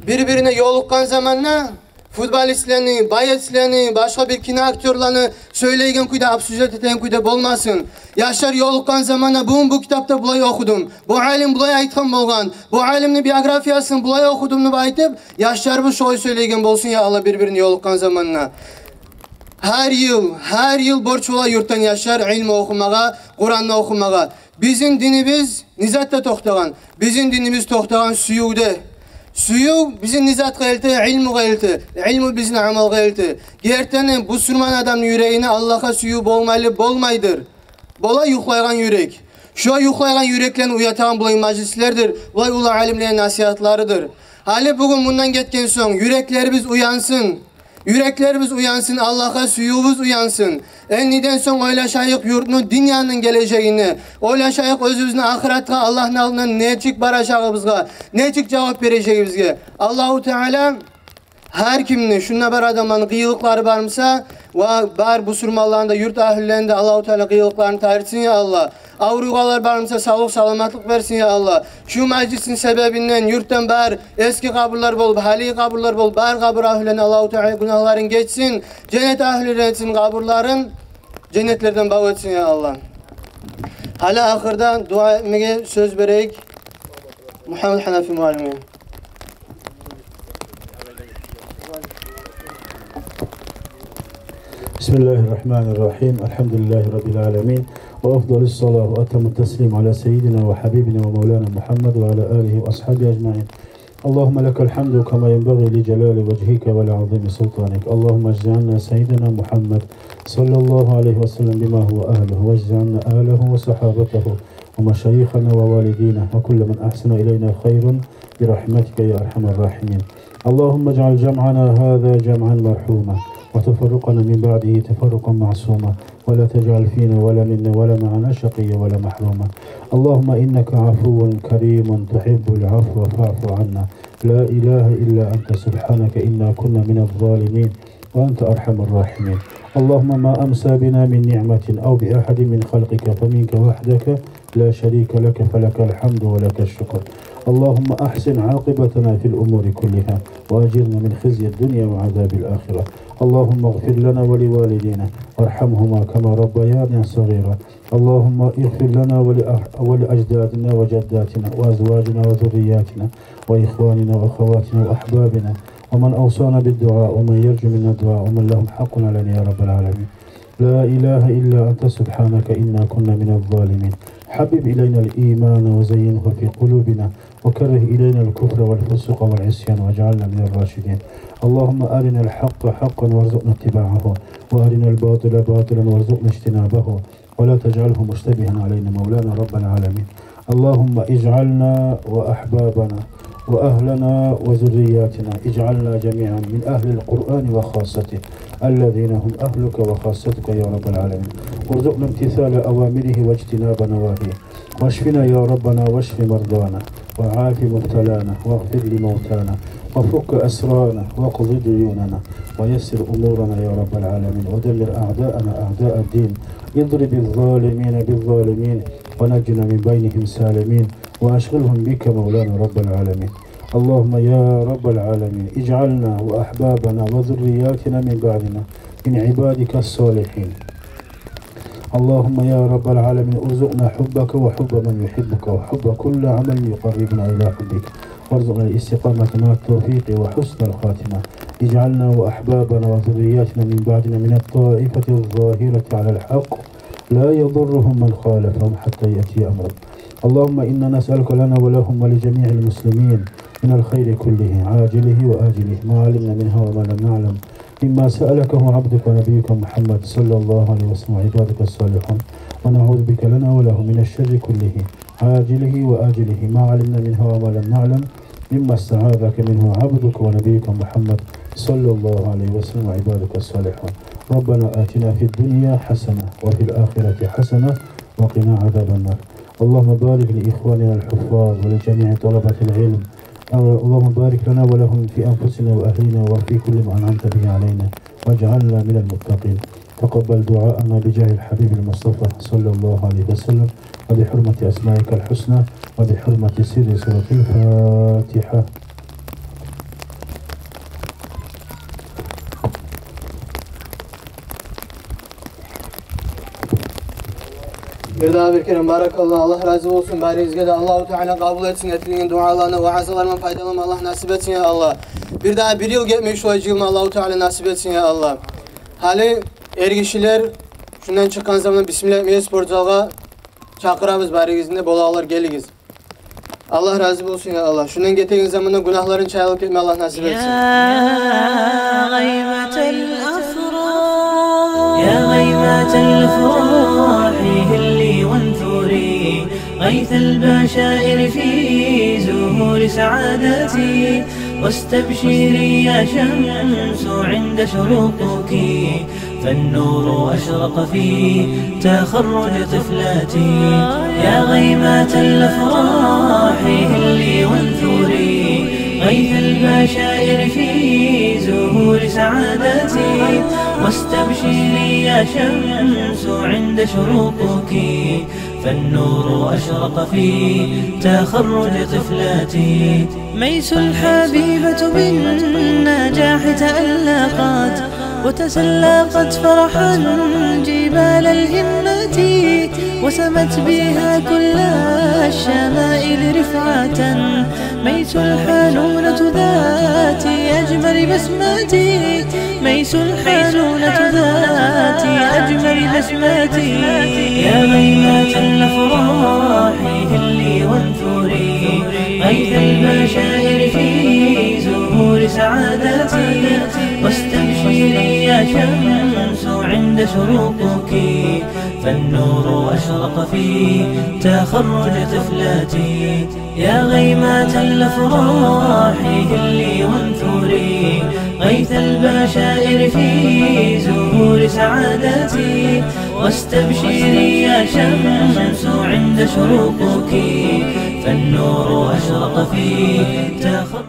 birbirine yolukkan zamanla futbolistlerini, bayetlerini, başka bir kino aktörlerini söyleygen kuyda, absüzet eten kuyda bolmasın. Yaşlar yolukkan zamana bu kitapta bulay okudum. Bu alim bulay aytkan bolgan. Bu alimni biyografiyasını bulay okudumunu aytıp, yaşlar bu şoy söyleygen bolsun ya Allah birbirini yolukkan zamanına. Her yıl borç ola yurttan yaşlar ilmi okumağa, Kur'an'ı okumağa. Bizim dinimiz nizatta toxtagan. Bizim dinimiz toxtagan suyude. Suyu bizim nizat gayreti, ilmu gayreti, ilmu bizim amal gayreti. Gerçekten bu Sürman adamın yüreğine Allah'a suyu bolmaydır. Bola yuhlaygan yürek. Şu yuhlaygan yüreklerini uyatan bulay majlislerdir. Bulay ulu alimlerin nasihatlarıdır. Hali bugün bundan getken son yüreklerimiz uyansın. Yüreklerimiz uyansın, Allah'a suyumuz uyansın. Enniden son oylaşayık yurtunu, dünyanın geleceğini, oylaşayık özümüzün ahiretine, Allah'ın alından nechik baracağımızga, nechik cevap vereceğimizge. Allahu Teala her kimini, şunla bir adamların kıyılıkları varmasa, ve bar bu sürmallarında, yurt ahillerinde Allahu Teala kıyılıklarını tarihsin ya Allah. Avrugalar varmasa sağlık salamatlık versin ya Allah. Şu meclisin sebebinden yurttan bar eski kaburlar bol, hali kaburlar bol, bar kabur ahillerine Allahu Teala günahların geçsin. Cennet ahillerine etsin kaburların, cennetlerden bağ etsin ya Allah. Hala ahırda dua etmeye söz vereyik. Muhammed Hanafi muallimi. Bismillahirrahmanirrahim. Elhamdülillahi Rabbil alemin. وأفضل الصلاة وأتم التسليم على سيدنا وحبيبنا ومولانا محمد وعلى آله وأصحابه أجمعين. اللهم لك الحمد كما ينبغي لجلال وجهك ولعظيم سلطانك. اللهم اجعلنا سيدنا محمد صلى الله عليه وسلم بما هو أهله، واجعلنا آله وصحابته ومشايخنا ووالدينا وكل من أحسن إلينا خير برحمتك يا أرحم الراحمين. اللهم اجعل جمعنا هذا جمعا مرحوما وتفرقنا من بعده تفرقا معصوما، ولا تجعل فينا ولا منا ولا معنا شقيا ولا محروما. اللهم إنك عفو كريم تحب العفو فاعف عنا. لا إله إلا أنت سبحانك إنا كنا من الظالمين وأنت أرحم الراحمين. اللهم ما أمسى بنا من نعمة أو بأحد من خلقك فمنك وحدك لا شريك لك، فلك الحمد ولك الشكر. اللهم أحسن عاقبتنا في الأمور كلها وأجرنا من خزي الدنيا وعذاب الآخرة. اللهم اغفر لنا ولوالدينا وارحمهما كما ربيانا صغيرا. اللهم اغفر لنا ولأجدادنا وجداتنا وأزواجنا وذرياتنا وإخواننا وأخواتنا وأحبابنا ومن أوصانا بالدعاء ومن يرجو منا الدعاء ومن لهم حق علينا يا رب العالمين. لا إله إلا أنت سبحانك إنا كنا من الظالمين. حبب إلينا الإيمان وزينه في قلوبنا وكره إلينا الكفر والفسق والعصيان واجعلنا من الراشدين. اللهم أرنا الحق حقا وارزقنا اتباعه وأرنا الباطل باطلا وارزقنا اجتنابه ولا تجعله مشتبها علينا مولانا رب العالمين. اللهم اجعلنا وأحبابنا وأهلنا وذرياتنا اجعلنا جميعا من أهل القرآن وخاصته الذين هم أهلك وخاصتك يا رب العالمين. وارزقنا امتثال أوامره واجتناب نواهيه. واشفنا يا ربنا واشف مرضانا وعاف مبتلانا واغفر لموتانا وفك أسرانا واقض ديوننا ويسر أمورنا يا رب العالمين. ودمر أعداءنا أعداء الدين. اضرب الظالمين بالظالمين ونجنا من بينهم سالمين وأشغلهم بك مولانا رب العالمين. اللهم يا رب العالمين اجعلنا وأحبابنا وذرياتنا من بعدنا من عبادك الصالحين. اللهم يا رب العالمين ارزقنا حبك وحب من يحبك وحب كل عمل يقربنا إلى حبك، وارزقنا الاستقامة مع التوفيق وحسن الخاتمة. اجعلنا وأحبابنا وذرياتنا من بعدنا من الطائفة الظاهرة على الحق لا يضرهم من خالفهم حتى يأتي أمرك. اللهم إنا نسألك لنا ولهم ولجميع المسلمين من الخير كله عاجله وآجله ما علمنا منها وما لم نعلم، مما سألكه عبدك ونبيك محمد صلى الله عليه وسلم وعبادك الصالحون، ونعوذ بك لنا وله من الشر كله عاجله وآجله ما علمنا منها وما لم نعلم، مما استعاذك منه عبدك ونبيك محمد صلى الله عليه وسلم وعبادك الصالحون. ربنا آتنا في الدنيا حسنة وفي الآخرة حسنة وقنا عذاب النار. اللهم بارك لإخواننا الحفاظ ولجميع طلبة العلم. اللهم بارك لنا ولهم في أنفسنا وأهلنا وفي كل ما أنعمت به علينا واجعلنا من المتقين. تقبل دعاءنا بجاه الحبيب المصطفى صلى الله عليه وسلم وبحرمة أسمائك الحسنى وبحرمة سر سورة الفاتحة. Bir daha bir kere barakallah, Allah razı olsun. Barizge de Allah-u Teala kabul etsin, ettiğin dualarını, vaazalarına faydalanma Allah nasip etsin ya Allah. Bir daha bir yıl geçmiş şu yılını Allah-u Teala nasip etsin ya Allah. Hali ergişiler şundan çıkan zaman Bismillah sporcuğa çakırabız barizinde bolağlar geligiz. Allah razı olsun ya Allah. Şundan getirdiğin zamanında günahların çayılıp etme Allah nasip etsin. يا غيمة الأفراح هلي وانثري غيث البشائر في زهور سعادتي واستبشري يا شمس عند شروقك فالنور أشرق في تخرج طفلاتي. يا غيمة الأفراح هلي وانثري غيث البشائر في زهور سعادتي واستبشري يا شمس عند شروقك فالنور أشرق في تخرج طفلاتي. ميس الحبيبة بالنجاح تألقت وتسلقت فرحا جبال الهمة وسمت بها كل الشمائل رفعة. ميس الحنونة ذات أجمل بسمتي ميس الحنونة ذات أجمل بسمتي. يا غيمة الأفراح هلي وانثري غيث البشائر في زهور سعادتي واستبشري يا شمس عند شروقك، فالنور أشرق في تخرج طفلاتي. يا غيمات الأفراح هلي وانثري، غيث البشائر في زهور سعادتي. واستبشري يا شمس عند شروقك، فالنور أشرق في تخرج